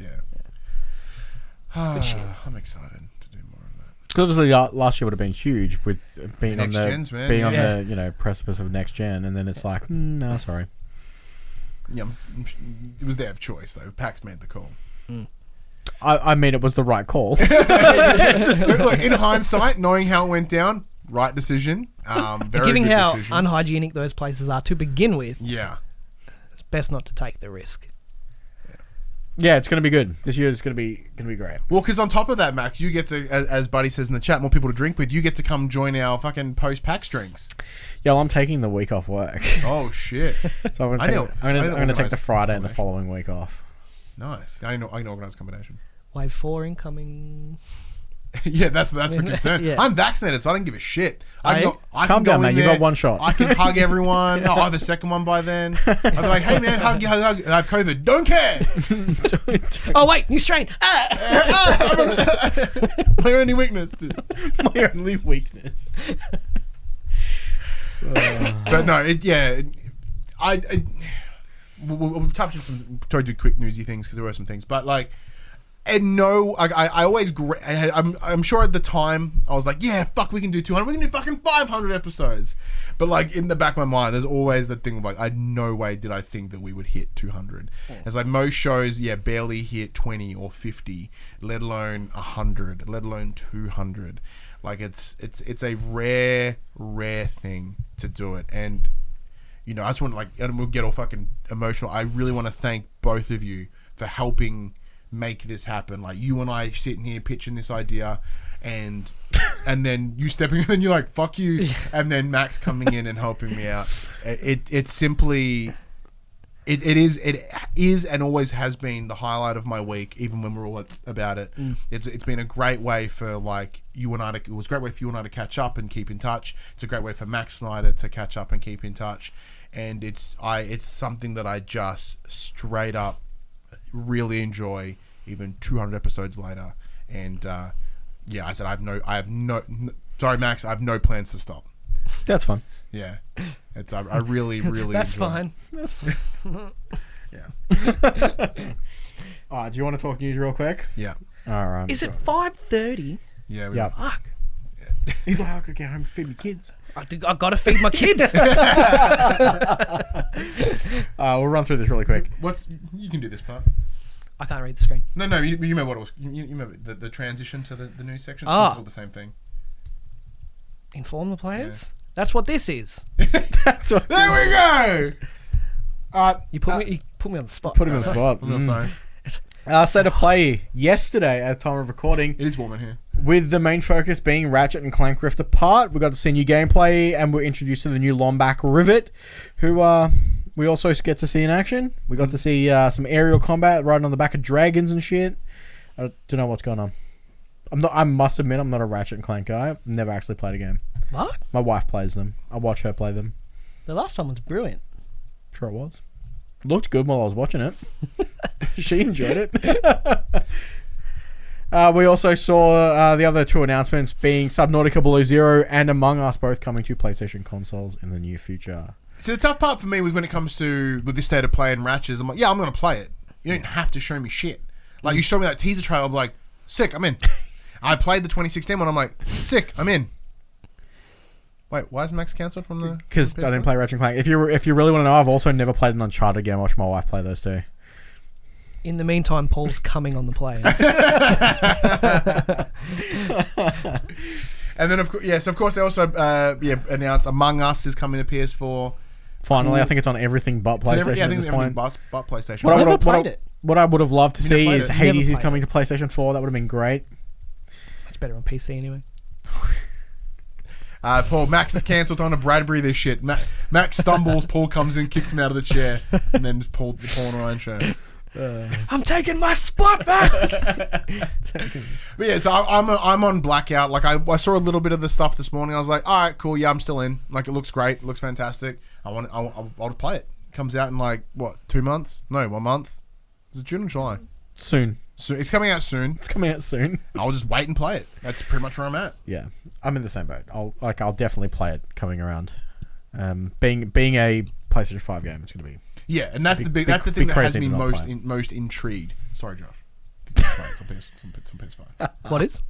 good shit. I'm excited to do more of that. because obviously last year would have been huge with being Next on the gens, man, being yeah. on the precipice of next gen, and then it's like no, sorry. Yeah, it was their choice though. PAX made the call. I mean, it was the right call. So look, in hindsight, knowing how it went down, right decision. Very Given good how decision. unhygienic those places are to begin with, Yeah. it's best not to take the risk. Yeah, it's gonna be good. This year is gonna be great. Well, because on top of that, Max, you get to, as Buddy says in the chat, more people to drink with. You get to come join our fucking post-PAX drinks. Yeah, well, I'm taking the week off work, Oh shit! so I'm gonna take the Friday and the following week off. Nice. I can organise a combination. Wave 4 incoming. Yeah, that's the concern. Yeah. I'm vaccinated, so I don't give a shit. I Calm can go down, man. in You there, got one shot. I can hug everyone. Oh, I have a second one by then. I'll be like, hey man, hug. I have COVID. Don't care. Oh wait, new strain. My only weakness. Dude. My only weakness. But no, we'll touch on some. Try to do quick newsy things because there were some things, but like. And no, I always... I'm sure at the time, I was like, yeah, fuck, we can do 200. We can do fucking 500 episodes. But, like, in the back of my mind, there's always that thing of, like, no way did I think that we would hit 200. It's like most shows, barely hit 20 or 50, let alone 100, let alone 200. Like, it's a rare thing to do it. And, I just want to, like, and we'll get all fucking emotional. I really want to thank both of you for helping... make this happen. Like you and I sitting here pitching this idea, and and then you stepping in and you're like, fuck you, and then Max coming in and helping me out. It's simply, it is and always has been the highlight of my week, even when we're all about it. It's been a great way for like you and I to, it was a great way for you and I to catch up and keep in touch. It's a great way for Max and I to catch up and keep in touch, and it's something that I just straight up really enjoy, even 200 episodes later. And yeah, I said I have no sorry Max, I have no plans to stop. That's fun. Yeah, it's I really That's enjoy fine. That's fun. Yeah. All right. Do you want to talk news real quick? Yeah, All right. Is it 5:30? yeah, Yeah. Fuck. He's like, I could get home and feed my kids. I got to feed my kids. We'll run through this really quick. You can do this part. I can't read the screen. No, you remember what it was. You remember the transition to the news section. It's Ah. all the same thing. Inform the players. That's what this is. That's what, There we go. You put me on the spot. put him on the spot. I'm sorry. State of play yesterday at the time of recording, It is warm in here. with the main focus being Ratchet and Clank Rift Apart. We got to see new gameplay, and we're introduced to the new Lomback Rivet, who we also get to see in action. We got to see some aerial combat, riding on the back of dragons and shit. I don't know what's going on. I must admit, I'm not a Ratchet and Clank guy. I've never actually played a game. What? My wife plays them. I watch her play them. The last one was brilliant. Sure it was. It looked good while I was watching it. She enjoyed it. We also saw the other two announcements being Subnautica Below Zero and Among Us, both coming to PlayStation consoles in the near future. So the tough part for me when it comes to with this state of play and Ratchet is I'm like, yeah, I'm gonna play it. You don't have to show me shit. Like you show me that teaser trailer, I'm like, sick, I'm in. I played the 2016 one, I'm like, sick, I'm in. Wait, why is Max cancelled from the? Because I didn't play Ratchet and Clank. If you really want to know, I've also never played an Uncharted game. I watched my wife play those two. In the meantime, Paul's coming on the players. And then of course they also announced Among Us is coming to PS4. Finally, Cool. I think it's on everything but So PlayStation I at think this everything point. but PlayStation. What I Never would've- played it. What I would have loved to You never see played is it? Hades Never is played coming to PlayStation 4. That would have been great. It's better on PC anyway. Paul, Max is cancelled on a Bradbury this shit. Max stumbles, Paul comes in, kicks him out of the chair, and then just Paul and Ryan show. I'm taking my spot back. But yeah, so I'm on blackout. Like I saw a little bit of the stuff this morning. I was like, all right, cool. Yeah, I'm still in. Like it looks great. It looks fantastic. I'll play it. Comes out in like what 2 months? No, 1 month. Is it June or July? Soon. So it's coming out soon. It's coming out soon. I'll just wait and play it. That's pretty much where I'm at. Yeah, I'm in the same boat. I'll definitely play it coming around. Being a PlayStation 5 game, it's gonna be. Yeah, and that's Be- that's the be thing that has crazy me to not most play. most intrigued. Sorry, Josh. It's on PS5. What is?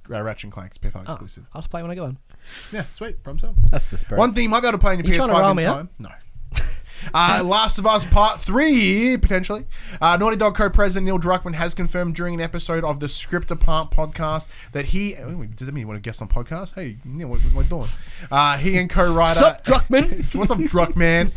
Ratchet and Clank, it's PS5 exclusive. I'll just play when I go on. Yeah, sweet. Problem solved. That's the spirit. One thing you might be able to play on your You trying to PS5 rile in me up? time. No. Last of Us Part 3, potentially. Naughty Dog co-president Neil Druckmann has confirmed during an episode of the Script Apart podcast that he... Does that mean you want to guest on podcast? Hey, Neil, what am I doing? He and co-writer... Sup, Druckmann? What's up, Druckmann?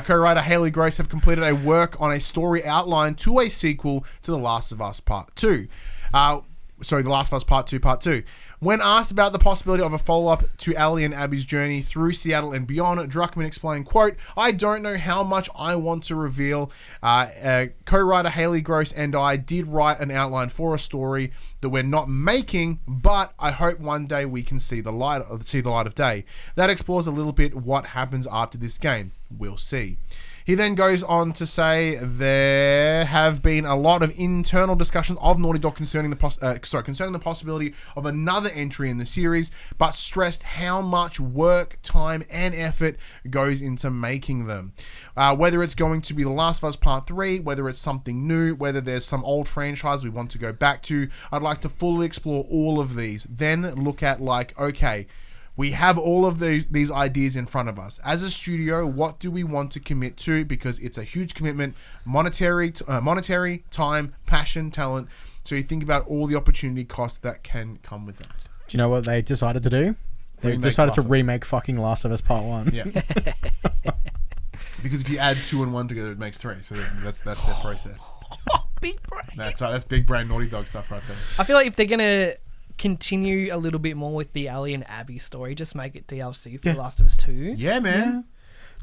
Co-writer Haley Gross have completed a work on a story outline to a sequel to The Last of Us Part 2. The Last of Us Part 2, Part 2. When asked about the possibility of a follow-up to Ellie and Abby's journey through Seattle and beyond, Druckmann explained, quote, I don't know how much I want to reveal. Co-writer Haley Gross and I did write an outline for a story that we're not making, but I hope one day we can see the light of day. That explores a little bit what happens after this game. We'll see. He then goes on to say there have been a lot of internal discussions of Naughty Dog concerning the possibility of another entry in the series, but stressed how much work, time, and effort goes into making them. Whether it's going to be The Last of Us Part 3, whether it's something new, whether there's some old franchise we want to go back to, I'd like to fully explore all of these. Then look at like, okay, we have all of these ideas in front of us. As a studio, what do we want to commit to? Because it's a huge commitment, monetary, time, passion, talent. So you think about all the opportunity costs that can come with that. Do you know what they decided to do? They Remake decided to Last of Us. remake fucking Last of Us Part 1. Yeah. Because if you add 2 and 1 together, it makes 3. So that's their process. Big brain. That's big brain Naughty Dog stuff right there. I feel like if they're gonna continue a little bit more with the Ellie and Abby story. Just make it DLC for The Last of Us 2. Yeah, man.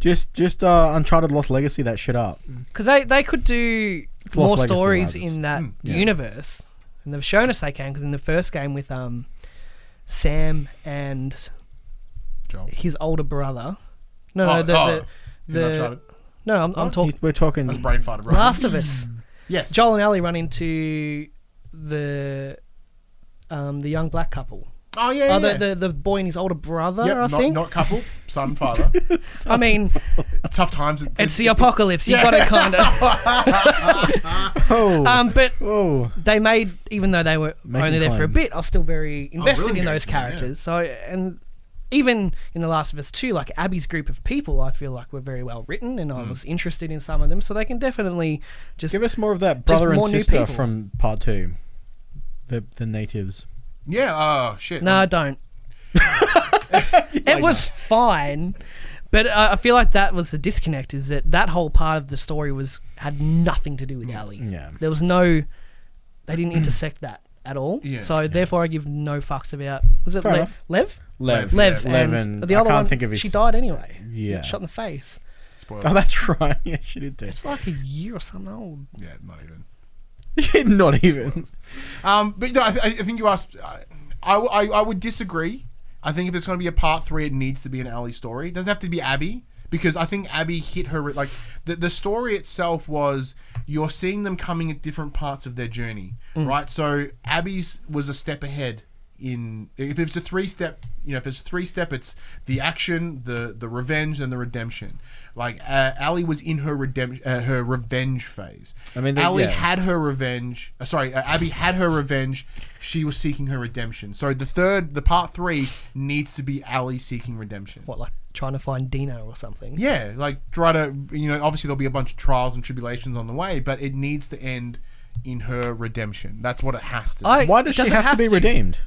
Just Uncharted Lost Legacy that shit up. Because they could do It's more Lost Legacy, stories right? in that yeah. universe. And they've shown us they can, because in the first game with Sam and Joel. his older brother. You're not I'm What? talking We're talking. That's brain fighter, bro. Last of Us. Yes. Joel and Ellie run into the young black couple. Oh yeah. The boy and his older brother, Yep, I think. not couple, son, father. I mean, Tough times. it's the apocalypse. You got it, kind of. But they made, even though they were Making only there for a claims. bit, I was still very invested really in those engaged, yeah. characters. So, and even in The Last of Us 2, like Abby's group of people, I feel like were very well written, and I was interested in some of them. So they can definitely just Give us more of that brother and more new sister people. from part 2. The natives. Yeah. Oh shit. No, don't. It was fine, but I feel like that was the disconnect. Is that whole part of the story had nothing to do with Ellie. Yeah. There was no. They didn't intersect that at all. Yeah. So therefore, I give no fucks about. Was it Fair Lev? enough. Lev? Lev. Lev. Lev And and the I other can't one. think of his- She died anyway. Yeah. Shot in the face. Spoiler. Oh, that's right. Yeah, she did do. It's like a year or something old. Yeah, not even. Not even. But no, I think you asked. I would disagree. I think if there's going to be a part 3, it needs to be an Ellie story. It doesn't have to be Abby, because I think Abby hit her like the story itself was you're seeing them coming at different parts of their journey, right? So Abby's was a step ahead. If it's a 3-step, if it's a 3-step, it's the action, the revenge, and the redemption. Like Ellie was in her revenge phase. I mean, Ellie had her revenge. Abby had her revenge. She was seeking her redemption. So the part 3 needs to be Ellie seeking redemption. What, like trying to find Dino or something? Yeah, like try to, obviously there'll be a bunch of trials and tribulations on the way, but it needs to end in her redemption. That's what it has to. Why does she have to be redeemed?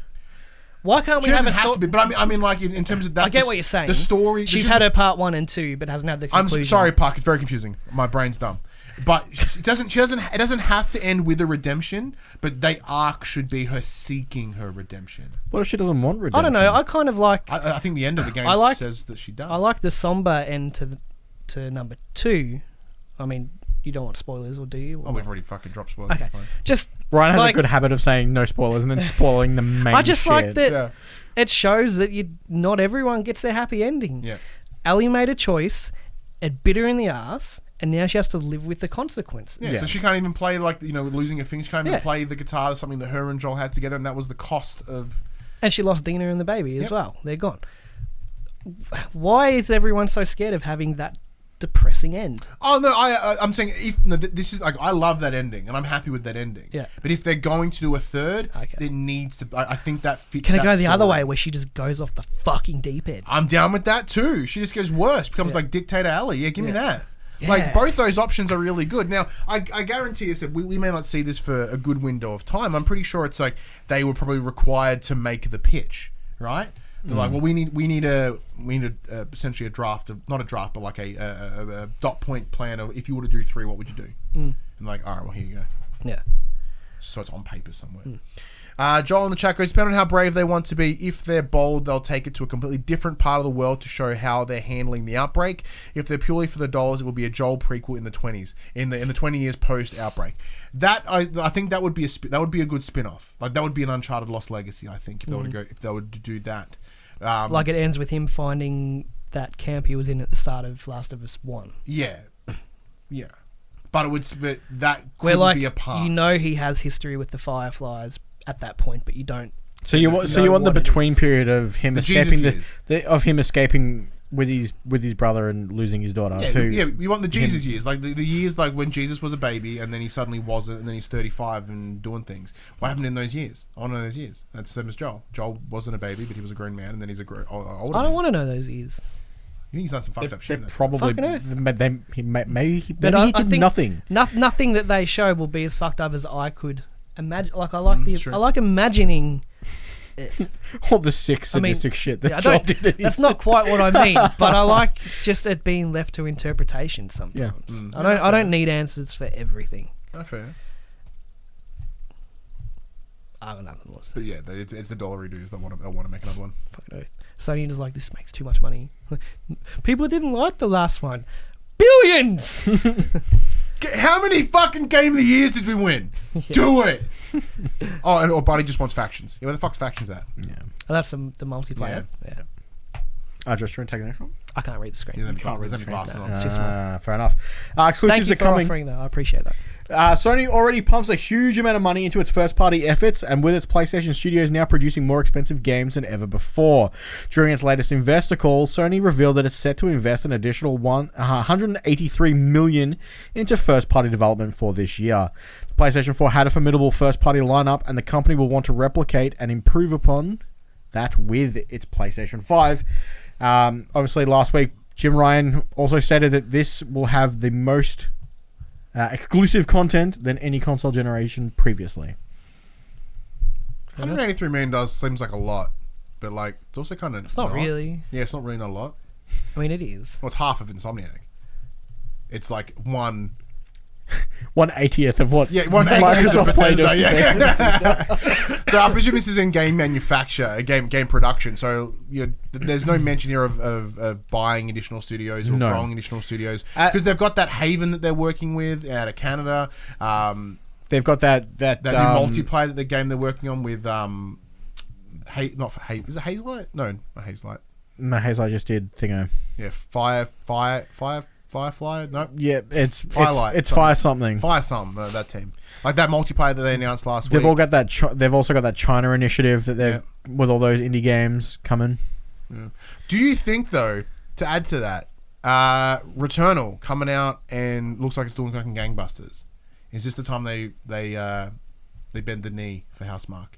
Why can't we She have doesn't a have story? to be, but I mean, like in terms of that. I get what you're saying. The story. She's had her part 1 and 2, but hasn't had the conclusion. I'm sorry, Park. It's very confusing. My brain's dumb. But it doesn't have to end with a redemption. But the arc should be her seeking her redemption. What if she doesn't want redemption? I don't know. I kind of like. I think the end of the game says that she does. I like the somber end to number 2. I mean, you don't want spoilers, or do you? Oh, we've already fucking dropped spoilers. Okay. Fine. Just Ryan has like, a good habit of saying no spoilers and then spoiling the main I just shit. like that. Yeah. It shows that not everyone gets their happy ending. Yeah. Ellie made a choice. It bit her in the ass, and now she has to live with the consequences. Yeah, so she can't even play, losing her finger. She can't even Yeah. play the guitar. That's something that her and Joel had together, and that was the cost of. And she lost Dina and the baby as Yep. well. They're gone. Why is everyone so scared of having that depressing end? Oh no, I'm saying this is like I love that ending, and I'm happy with that ending. Yeah. But if they're going to do a third, Okay. it needs to. I think that fits. Can it that go the other story. way where she just goes off the fucking deep end? I'm down with that too. She just goes worse, becomes Yeah. like Dictator Ellie. Yeah, give me Yeah. that. Yeah. Like both those options are really good. Now, I guarantee you that we may not see this for a good window of time. I'm pretty sure it's like they were probably required to make the pitch, right? They're like, well, we need essentially a draft of, not a draft, but like a dot point plan of if you were to do 3, what would you do? And like, all right, well, here you go. Yeah. So it's on paper somewhere. Joel in the chat goes, depending on how brave they want to be, if they're bold, they'll take it to a completely different part of the world to show how they're handling the outbreak. If they're purely for the dollars, it will be a Joel prequel in the 20s, in the 20 years post outbreak. That I think that would be a good spin-off. Like that would be an Uncharted Lost Legacy. I think if they were to do that. Like it ends with him finding that camp he was in at the start of Last of Us 1. Yeah. But that Where could be a part. he has history with the Fireflies at that point, but you don't. So you want the what it between is. period of him The escaping Jesus of him escaping with his brother and losing his daughter. Yeah, you want the Jesus years, like the years like when Jesus was a baby and then he suddenly wasn't, and then he's 35 and doing things. What happened in those years? I want to know those years. That's the same as Joel. Joel wasn't a baby, but he was a grown man, and then he's a older. I don't want to know those years. You think he's done some fucked They're up shit. probably Fucking earth. maybe he But I did think nothing. Nothing that they show will be as fucked up as I could imagine. Like I true. like imagining it. All the sick I mean, sadistic shit that Yeah, Joel did. in that's his- not quite what I mean, but I like just it being left to interpretation sometimes. I don't need answers for everything. Fair. I got nothing more to say. But yeah, it's the dollary dudes that want to make another one. Fucking oath. Sony is like, this makes too much money. People didn't like the last one. Billions! How many fucking Game of the Years did we win? Yeah. Do it! Or Buddy just wants factions. Where the fuck's factions at? Yeah. Oh, that's the multiplayer. Yeah. Josh, do you want to take the next one? I can't read the screen. Yeah, Can't read there's the only glasses on. It's too small. Fair enough. Thank Exclusives you are for coming. offering that. I appreciate that. Sony already pumps a huge amount of money into its first-party efforts, and with its PlayStation studios now producing more expensive games than ever before. During its latest investor call, Sony revealed that it's set to invest an additional $183 million into first-party development for this year. The PlayStation 4 had a formidable first-party lineup, and the company will want to replicate and improve upon that with its PlayStation 5. Obviously, last week, Jim Ryan also stated that this will have the most exclusive content than any console generation previously. $183 million seems like a lot, but like it's also kind of. It's not really. Yeah, it's not really not a lot. I mean, it is. Well, it's half of Insomniac. It's like 1/80th of what Microsoft played. So I presume this is in game manufacture, game production. So there's no mention here of buying additional studios or growing additional studios because they've got that Haven that they're working with out of Canada. They've got that new multiplayer that the game they're working on with is it Hazelight? No, not Hazelight. No, Hazelight just did Thingo. Yeah, Firefly? No. Yeah, it's Firelight. Fire something. Fire something. That team, like that multiplayer that they announced last They've week. all got that. They've also got that China initiative that they've with all those indie games coming. Yeah. Do you think though, to add to that, Returnal coming out and looks like it's doing fucking gangbusters? Is this the time they bend the knee for Housemarque?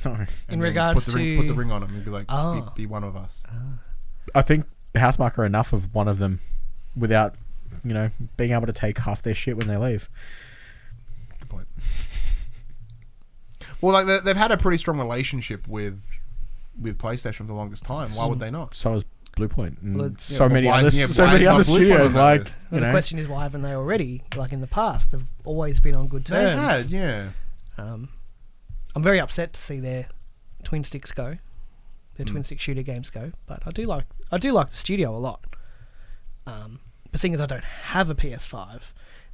No. In regards put to the ring on him and be like, be one of us. I think Housemarque are enough of one of them without, being able to take half their shit when they leave. Good point. Well, like they've had a pretty strong relationship with PlayStation for the longest time. Why would they not? So is Bluepoint and Well, so many other why other is Bluepoint studios. on that Like, list? Well, the question is, why haven't they already? Like in the past, they've always been on good They terms. had, yeah. I'm very upset to see their twin sticks go, their twin stick shooter games go. But I do like the studio a lot. But seeing as I don't have a PS5, it'd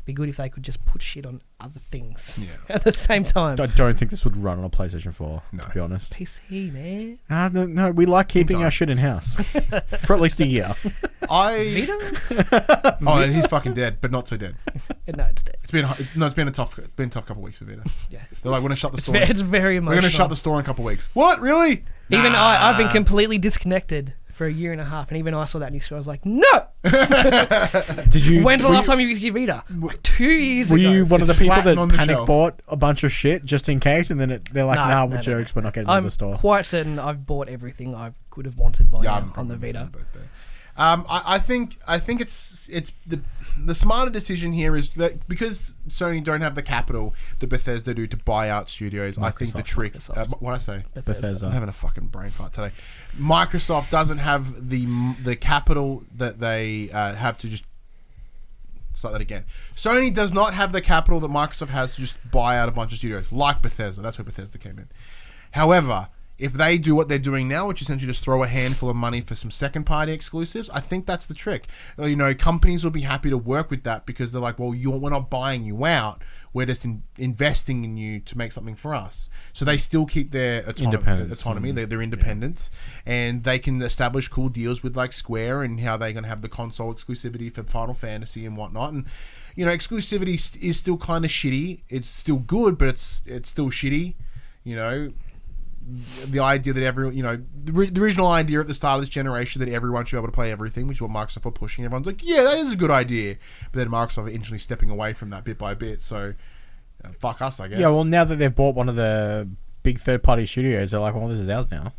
be good if they could just put shit on other things at the same time. I don't think this would run on a PlayStation 4, to be honest. PC, man. No, we like keeping our shit in-house for at least a year. Vita? Oh, he's fucking dead, but not so dead. No, it's dead. It's been a tough couple of weeks for Vita. Yeah. They're like, we're gonna shut the store. It's very emotional. We're gonna shut the store in a couple of weeks. What? Really? Even I've been completely disconnected for a year and a half, and even I saw that news story. I was like, no. Did you? When's the last time you used your Vita? Like 2 years Were ago. you one of the It's people flattened that on the panic shelf. bought a bunch of shit just in case, and then they're like, No, we're jokes, we're not getting I'm into the store. quite certain I've bought everything I could have wanted by now on the Vita. I think it's the smarter decision here is that because Sony don't have the capital that Bethesda do to buy out studios. I think the trick. What I say? Bethesda. I'm having a fucking brain fart today. Microsoft doesn't have the capital that they have to just. Start that again. Sony does not have the capital that Microsoft has to just buy out a bunch of studios like Bethesda. That's where Bethesda came in. However, if they do what they're doing now, which is essentially just throw a handful of money for some second-party exclusives, I think that's the trick. Companies will be happy to work with that because they're like, well, we're not buying you out. We're just investing in you to make something for us. So they still keep their autonomy, their independence, and they can establish cool deals with like Square and how they're going to have the console exclusivity for Final Fantasy and whatnot. And exclusivity is still kind of shitty. It's still good, but it's still shitty. The idea that the original idea at the start of this generation that everyone should be able to play everything, which is what Microsoft were pushing. Everyone's like, yeah, that is a good idea. But then Microsoft are instantly stepping away from that bit by bit. So, fuck us, I guess. Yeah, well, now that they've bought one of the big third-party studios, they're like, well, this is ours now.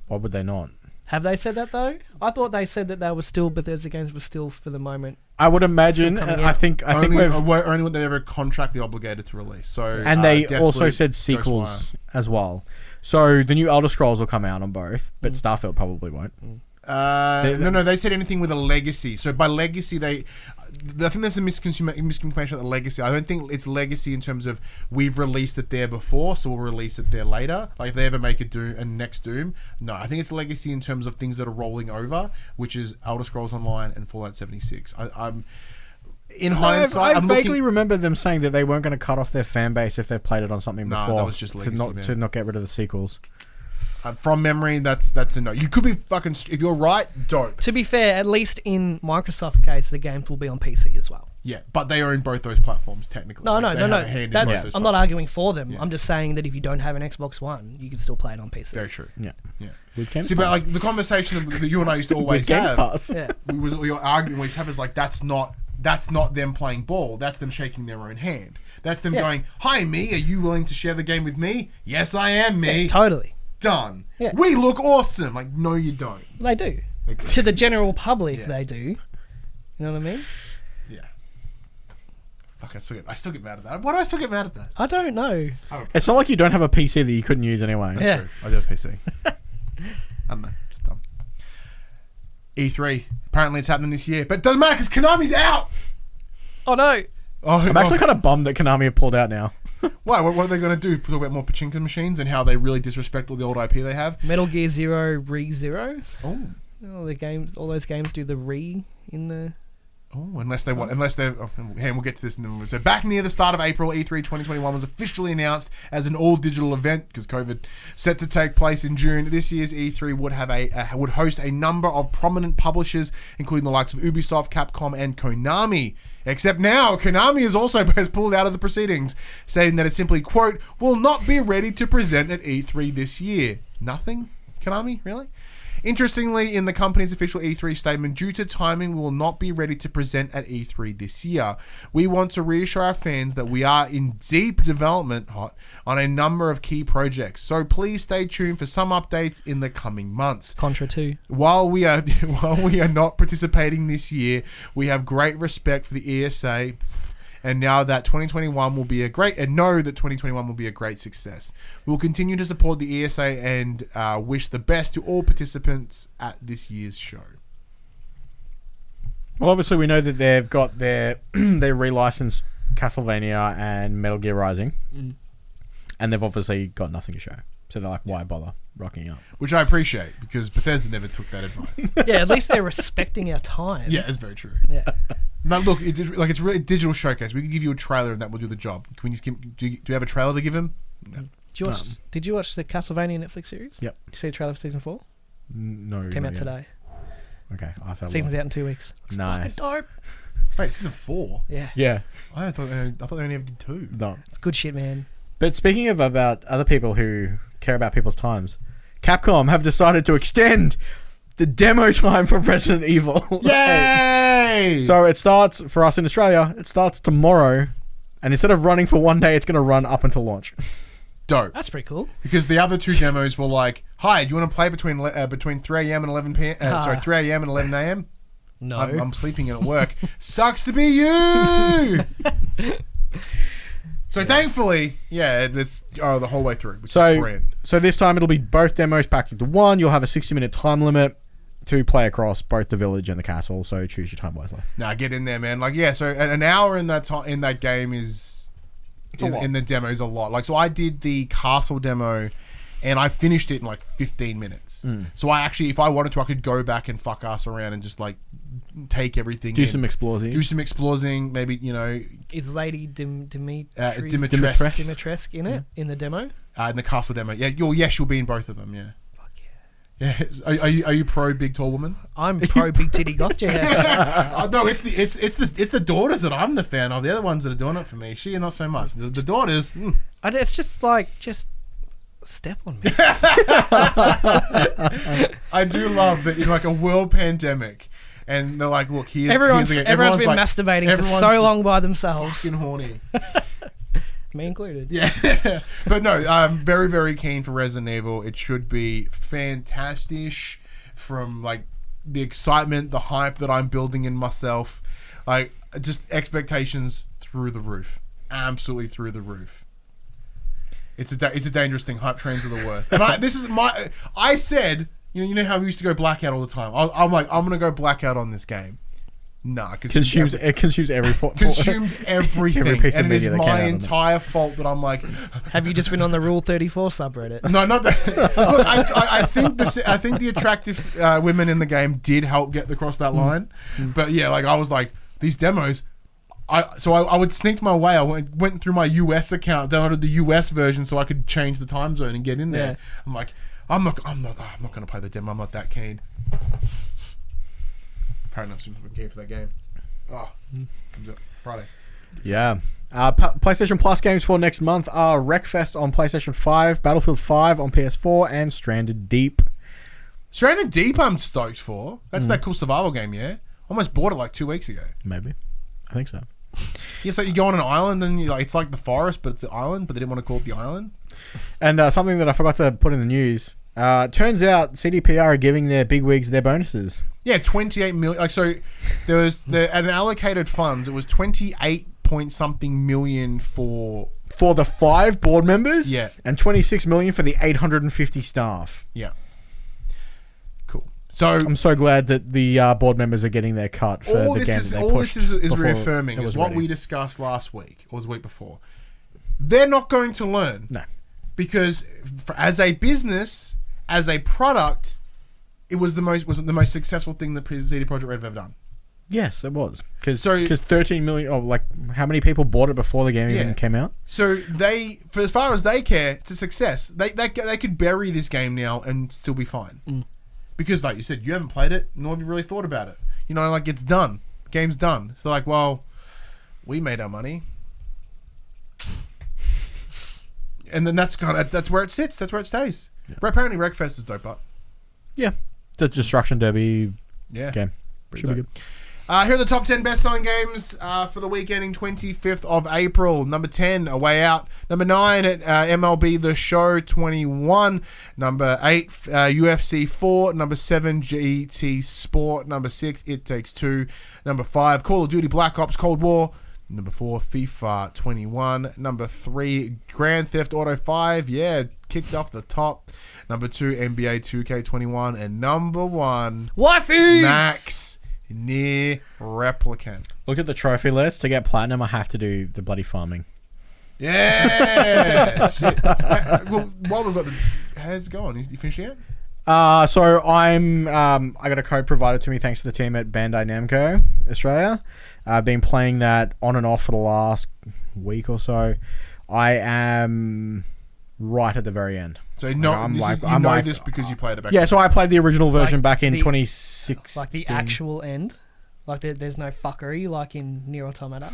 Why would they not? Have they said that though? I thought they said that they were still Bethesda games were still for the moment. I would imagine. Still coming I out. think only we've. what they're ever contractually obligated to release. So, And they definitely also said sequels as well. So the new Elder Scrolls will come out on both, but Starfield probably won't. No, they said anything with a legacy. So by legacy, I think there's a miscommunication about the legacy. I don't think it's legacy in terms of we've released it there before, so we'll release it there later. Like if they ever make a next Doom, no. I think it's legacy in terms of things that are rolling over, which is Elder Scrolls Online and Fallout 76. I'm in hindsight. I I'm vaguely looking, remember them saying that they weren't going to cut off their fan base if they've played it on something before. that was just legacy, to not get rid of the sequels. from memory, that's a no. You could be fucking. If you're right, dope. To be fair, at least in Microsoft case, the games will be on PC as well. Yeah, but they are in both those platforms technically. No. They have a hand in both That's, those I'm not platforms. arguing for them. Yeah. I'm just saying that if you don't have an Xbox One, you can still play it on PC. Very true. Yeah. Yeah. With Games See, but Pass. like the conversation that you and I used to With always Games have, Pass. Yeah. your argument always have is like that's not them playing ball. That's them shaking their own hand. That's them Yeah. going, "Hi, me. Are you willing to share the game with me? Yes, I am, me. Yeah, totally. Done. Yeah. We look awesome." Like, no, you don't. They do. They do. To the general public, Yeah. they do. You know what I mean? Yeah. Fuck, I still get mad at that. Why do I still get mad at that? I don't know. It's not like you don't have a PC that you couldn't use anyway. That's Yeah. true. I do have a PC. I don't know. It's dumb. E3. Apparently it's happening this year. But it doesn't matter because Konami's out. Oh no. Oh, I'm actually kind of bummed that Konami have pulled out now. Why? What are they going to do? Talk about more pachinko machines and how they really disrespect all the old IP they have? Metal Gear Zero Re-Zero. Oh. All those games do the re in the... Oh, unless they're... and we'll get to this in a moment. So back near the start of April, E3 2021 was officially announced as an all-digital event because COVID set to take place in June. This year's E3 would host a number of prominent publishers, including the likes of Ubisoft, Capcom, and Konami. Except now, Konami has pulled out of the proceedings, stating that it simply, quote, will not be ready to present at E3 this year. Nothing? Konami? Really? Interestingly, in the company's official E3 statement, due to timing, we will not be ready to present at E3 this year. We want to reassure our fans that we are in deep development on a number of key projects. So please stay tuned for some updates in the coming months. Contra 2. While we are not participating this year, we have great respect for the ESA. And now that 2021 will be a great success. We will continue to support the ESA and wish the best to all participants at this year's show. Well, obviously we know that they've got their relicensed Castlevania and Metal Gear Rising, and they've obviously got nothing to show. So they're like, why bother rocking up? Which I appreciate because Bethesda never took that advice. Yeah, at least they're respecting our time. Yeah, it's very true. Yeah. No, look, it's really a digital showcase. We can give you a trailer and that will do the job. Can we just do you have a trailer to give him? No. Did you watch the Castlevania Netflix series? Yep. Did you see the trailer for season 4? No. Came not out yet. today. Okay. I thought Season's out in 2 weeks. Nice. Fucking dope. Wait, season 4? Yeah. Yeah. I thought they only ever did 2. No. It's good shit, man. But speaking of about other people who care about people's times, Capcom have decided to extend the demo time for Resident Evil. Yay! So it starts, for us in Australia, it starts tomorrow, and instead of running for one day, it's going to run up until launch. Dope. That's pretty cool. Because the other 2 demos were like, "Hi, do you want to play between 3 a.m. and 11 p.m.? 3 a.m. and 11 a.m. No. I'm sleeping in at work. Sucks to be you." So thankfully, yeah, it's the whole way through. Which is brilliant. So this time it'll be both demos packed into one. You'll have a 60-minute time limit to play across both the village and the castle. So choose your time wisely. Nah, get in there, man. Like, yeah. So an hour in that game is in the demo is a lot. Like, so I did the castle demo, and I finished it in like 15 minutes. So I actually, if I wanted to, I could go back and fuck ass around and just like take everything. Do in. some exploring. Do some exploring. Maybe Is Lady Dimitrescu in it, in the demo? in the castle demo. Yeah, she'll be in both of them. Yeah. Fuck yeah. Yeah. Are you pro big tall woman? I'm pro big titty goth. Yeah. No, it's the daughters that I'm the fan of. The other ones that are doing it for me. She not so much. The daughters. It's just step on me. I do love that in like a world pandemic, and they're like, look, Everyone's been like, masturbating for everyone's so just long by themselves. fucking horny. Me included. Yeah, but no, I'm very, very keen for Resident Evil. It should be fantastic. From like the excitement, the hype that I'm building in myself, like just expectations through the roof, absolutely through the roof. It's a dangerous thing. Hype trains are the worst. And I said, you know how we used to go blackout all the time. I'm like, I'm gonna go blackout on this game. Nah, It consumes every consumed everything, Every piece of and it is media that came out my of it. entire fault that I'm like, Have you just been on the Rule 34 subreddit? no, not that. Look, I think the attractive women in the game did help get across that line, but yeah, like I was like these demos. I would sneak my way. I went through my US account, downloaded the US version so I could change the time zone and get in there. Yeah. I'm like, I'm not going to play the demo. I'm not that keen. Apparently, I'm super keen for that game. Oh, comes out Friday. Yeah. PlayStation Plus games for next month are Wreckfest on PlayStation 5, Battlefield 5 on PS4, and Stranded Deep. Stranded Deep, I'm stoked for. That's that cool survival game, yeah? Almost bought it like 2 weeks ago. Maybe. I think so. Yeah, so you go on an island and it's like the forest, but it's the island, but they didn't want to call it the island. And something that I forgot to put in the news. Turns out CDPR are giving their bigwigs their bonuses. Yeah, 28 million. Like, so there was an allocated funds. It was 28 point something million for the 5 board members, Yeah. and 26 million for the 850 staff. Yeah. Cool. So I'm so glad that the board members are getting their cut for all the this game is that they all pushed this is before reaffirming it is was what ready. we discussed last week or the week before. They're not going to learn. No. Because as a business, as a product, it was the most successful thing that CD Projekt Red have ever done. Yes, it was. Because So- 13 million, how many people bought it before the game Yeah. even came out? So for as far as they care, it's a success. They could bury this game now and still be fine. Because like you said, you haven't played it, nor have you really thought about it. You know, like it's done. The game's done. So like, well, we made our money. And then that's where it sits. That's where it stays. Yeah. But apparently Wreckfest is dope up. Yeah. The Destruction Derby Yeah. game. Pretty Should be dope. good. Here are the top 10 best-selling games for the week ending 25th of April. Number 10, A Way Out. Number 9, at MLB The Show 21. Number 8, UFC 4. Number 7, GT Sport. Number 6, It Takes Two. Number 5, Call of Duty Black Ops Cold War. Number 4, FIFA 21. Number 3, Grand Theft Auto 5. Yeah, kicked off the top. Number 2, NBA 2K21. And number 1, Wifey! Max Near Replicant. Looked at the trophy list. To get platinum, I have to do the bloody farming. Yeah. Shit. Well, while we've got the... How's it going? You finished yet? So I'm I got a code provided to me thanks to the team at Bandai Namco Australia. I've been playing that on and off for the last week or so. I am right at the very end. So you I'm know like- this because you played it back. Yeah, so I played the original version Like back in the- 2016. Like the actual end? Like there's no fuckery like in Nier Automata?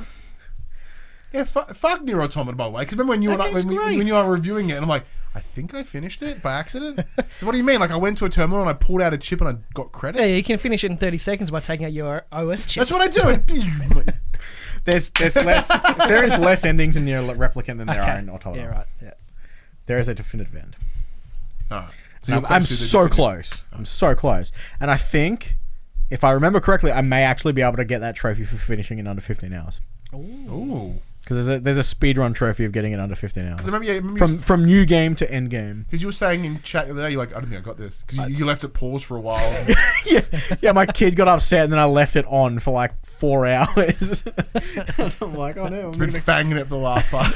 Yeah, fuck Nier Automata, by the way. Because remember when you That were game's great. when you were reviewing it, and I'm like, I think I finished it by accident. So what do you mean? Like I went to a terminal and I pulled out a chip and I got credits? Yeah, you can finish it in 30 seconds by taking out your OS chip. That's what I do. There's less there is less endings in Nier Replicant than there are in Automata. Yeah, right. Yeah. There is a definitive end. Alright. I'm so close. I'm so close. And I think, if I remember correctly, I may actually be able to get that trophy for finishing in under 15 hours. Ooh. Because there's a speedrun trophy of getting it under 15 hours. Because remember From new game to end game. because you were saying in chat the other day, you're like, I don't think I got this. Because you left it paused for a while. Yeah, my kid got upset and then I left it on for like 4 hours. I'm like, oh no. Been fanging it for the last part.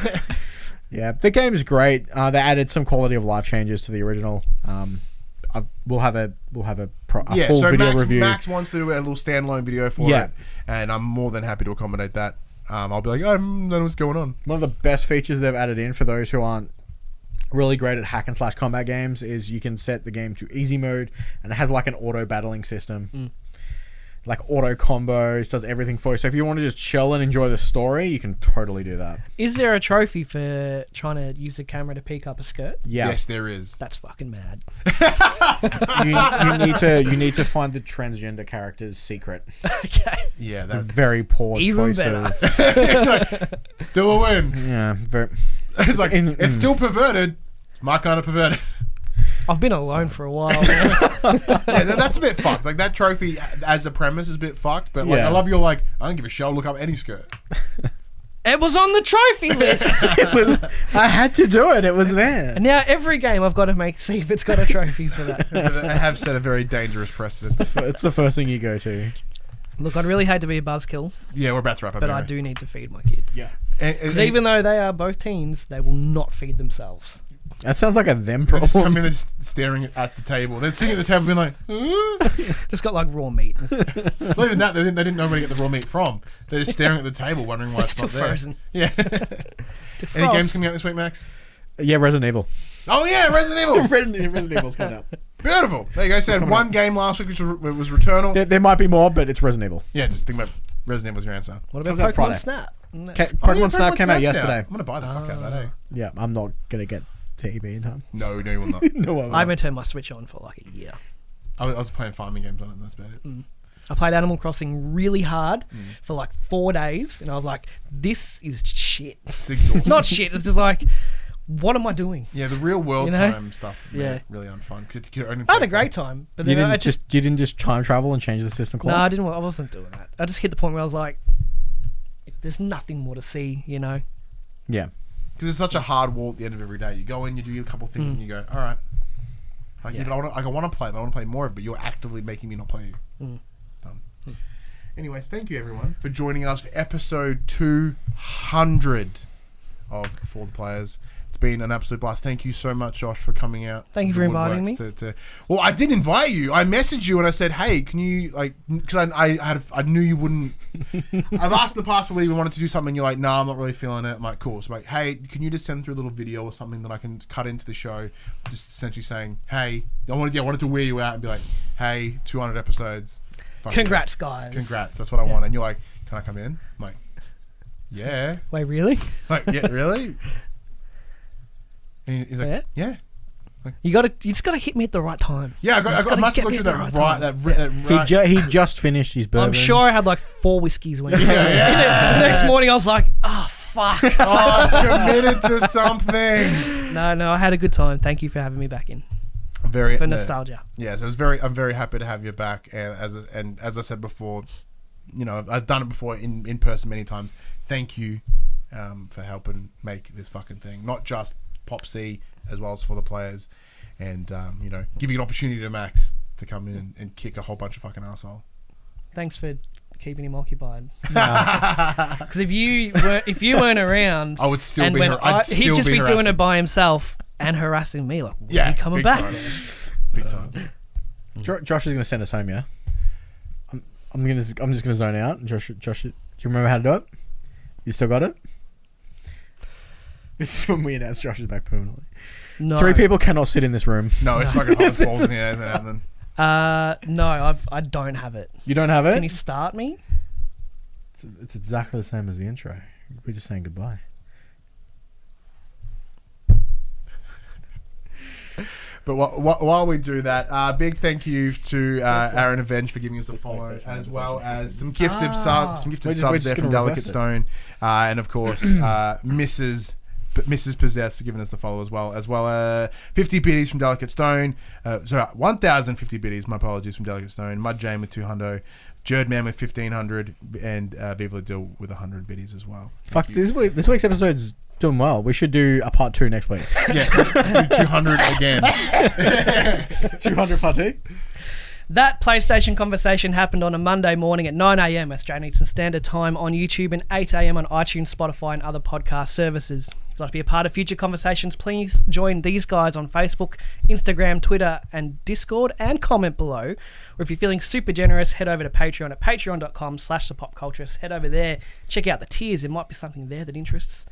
Yeah, the game is great. They added some quality of life changes to the original. We'll have a full video review. Max wants to do a little standalone video for Yeah. it, and I'm more than happy to accommodate that. I'll be like, I don't know what's going on. One of the best features they've added in for those who aren't really great at hack and slash combat games is you can set the game to easy mode, and it has like an auto battling system. Like auto combos, does everything for you. So if you want to just chill and enjoy the story, you can totally do that. Is there a trophy for trying to use the camera to peek up a skirt? Yeah. Yes, there is. That's fucking mad. you need to find the transgender character's secret. Okay. Yeah, The that very poor Even choice better. of still a win. yeah. It's like it's still perverted. It's my kind of perverted. I've been alone for a while. Yeah, that's a bit fucked. Like that trophy as a premise is a bit fucked. But like, Yeah. I love your like. I don't give a shit. I'll look up any skirt. It was on the trophy list. I had to do it. It was there. And now every game I've got to see if it's got a trophy for that. I have set a very dangerous precedent. It's the first thing you go to. Look, I'd really hate to be a buzzkill, Yeah, we're about to wrap up. but I anyway. do need to feed my kids. Yeah. Because even though they are both teens, they will not feed themselves. That sounds like a them they just come problem. in and just staring at the table. They're sitting at the table being like, Just got like raw meat. well, even that, they didn't know where to get the raw meat from. They're just staring at the table wondering why It's it's still not there. frozen. Yeah. Defrost. Any games coming out this week, Max? Yeah, Resident Evil. Oh, yeah, Resident Evil. Resident Evil's coming out. Beautiful. There you go. Said coming one out. game last week, which was Returnal. There might be more, but it's Resident Evil. Yeah, just think about Resident Evil's your answer. What about Comes out Pokemon Friday. Snap? Pokemon Snap came out Snap's yesterday. I'm going to buy the fuck out of that, eh? Yeah, I'm not gonna get TEB in time. No, you will not. No, I won't. I haven't turned my Switch on for like a year. I was playing farming games on it, and that's about it. I played Animal Crossing really hard for like 4 days, and I was like, "This is shit." It's exhausting. Not shit. It's just like, what am I doing? Yeah, the real world You know? time stuff. Yeah. really unfun. 'Cause you only I had play a great time, but You then I didn't just you didn't just time travel and change the system clock? no, I didn't. I wasn't doing that. I just hit the point where I was like, if there's nothing more to see, you know. Yeah. Because it's such a hard wall at the end of every day. You go in, you do a couple of things, and you go, all right. Like, Yeah. but I want to play, but I want to play more of it, but you're actively making me not play you. Done. Anyways, thank you, everyone, for joining us for episode 200 of For the Players. It's been an absolute blast. Thank you so much, Josh, for coming out. Thank you of for the inviting woodworks me. Well, I did invite you. I messaged you and I said, hey, can you, like, because I knew you wouldn't. I've asked in the past whether you wanted to do something, and you're like, no, I'm not really feeling it. I'm like, cool. So I'm like, hey, can you just send through a little video or something that I can cut into the show, just essentially saying, hey, I wanted to wear you out and be like, hey, 200 episodes. Fuck Congrats, yeah. guys. Congrats. That's what I want. And you're like, can I come in? I'm like, yeah. Wait, really? Like, yeah, really? And he's like, yeah. You just gotta hit me at the right time. Yeah, I Just gotta must have get got me you at that the right right. time. That right. He just finished his bourbon. I'm sure I had like 4 whiskeys when Yeah. the next morning I was like, oh fuck. Oh, committed to something. No, I had a good time. Thank you for having me back in. Very For nostalgia. Yeah, so I'm very happy to have you back. And as I said before, you know, I've done it before in person many times. Thank you for helping make this fucking thing, not just PopC as well as For the Players, and you know, giving an opportunity to Max to come in and kick a whole bunch of fucking arsehole. Thanks for keeping him occupied. Because if you weren't around, I would still and be. when he'd just be doing harassing. it by himself and harassing me. Like, when Yeah, are you coming big back? time. Big time. Josh is gonna send us home. Yeah. I'm just gonna zone out. Josh, do you remember how to do it? You still got it? This is when we announce Josh is back permanently. No. 3 people cannot sit in this room. No, it's fucking hot as balls in here. And then No, I don't have it. You don't have it? Can you start me? It's exactly the same as the intro. We're just saying goodbye. But while we do that, big thank you to Aaron Avenge for giving us a follow, as well as some gifted subs there from Delicate Stone, and of course Mrs. Possessed for giving us the follow as well. 50 biddies from Delicate Stone. 1,050 biddies. My apologies, from Delicate Stone. Mud Jane with 200. Jerdman with 1,500, and Viva Dill with 100 biddies as well. Fuck, this week's episode's doing well. We should do a part 2 next week. Yeah, let's do 200 again. 200 part 2? That PlayStation conversation happened on a Monday morning at 9 a.m. Australian Eastern Standard Time on YouTube and 8 a.m. on iTunes, Spotify, and other podcast services. If you'd like to be a part of future conversations, please join these guys on Facebook, Instagram, Twitter, and Discord, and comment below. Or if you're feeling super generous, head over to Patreon at patreon.com/thepopculturist. Head over there, check out the tiers. There might be something there that interests.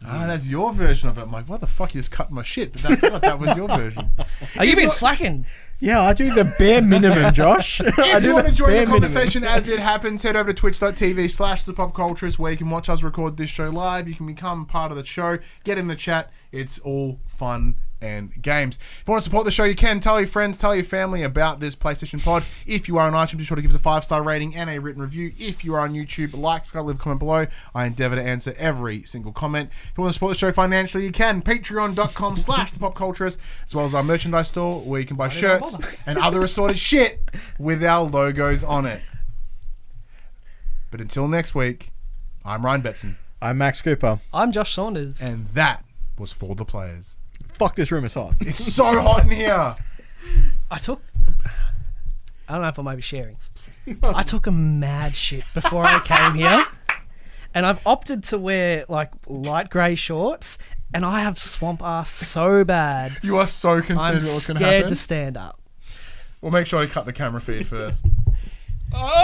That's your version of it. I'm like, what the fuck? You just cut my shit, but that was your version. Are you been slacking? Yeah, I do the bare minimum, Josh. If you want to join the conversation as it happens, head over to twitch.tv/thepopculturist, where you can watch us record this show live. You can become part of the show, get in the chat. It's all fun and games. If you want to support the show, you can. Tell your friends, tell your family about this PlayStation Pod. If you are on iTunes, be sure to give us a 5-star rating and a written review. If you are on YouTube, like, subscribe, leave a comment below. I endeavour to answer every single comment. If you want to support the show financially, you can. Patreon.com/thepopculturist, as well as our merchandise store, where you can buy shirts and other assorted shit with our logos on it. But until next week, I'm Ryan Betson. I'm Max Cooper. I'm Josh Saunders. And that was For the Players. Fuck, this room is hot. It's so hot in here. I don't know if I might be sharing. I took a mad shit before I came here, and I've opted to wear like light grey shorts, and I have swamp ass so bad. You are so concerned I'm with what's going to scared happen. to stand up. We'll make sure I cut the camera feed first. Oh!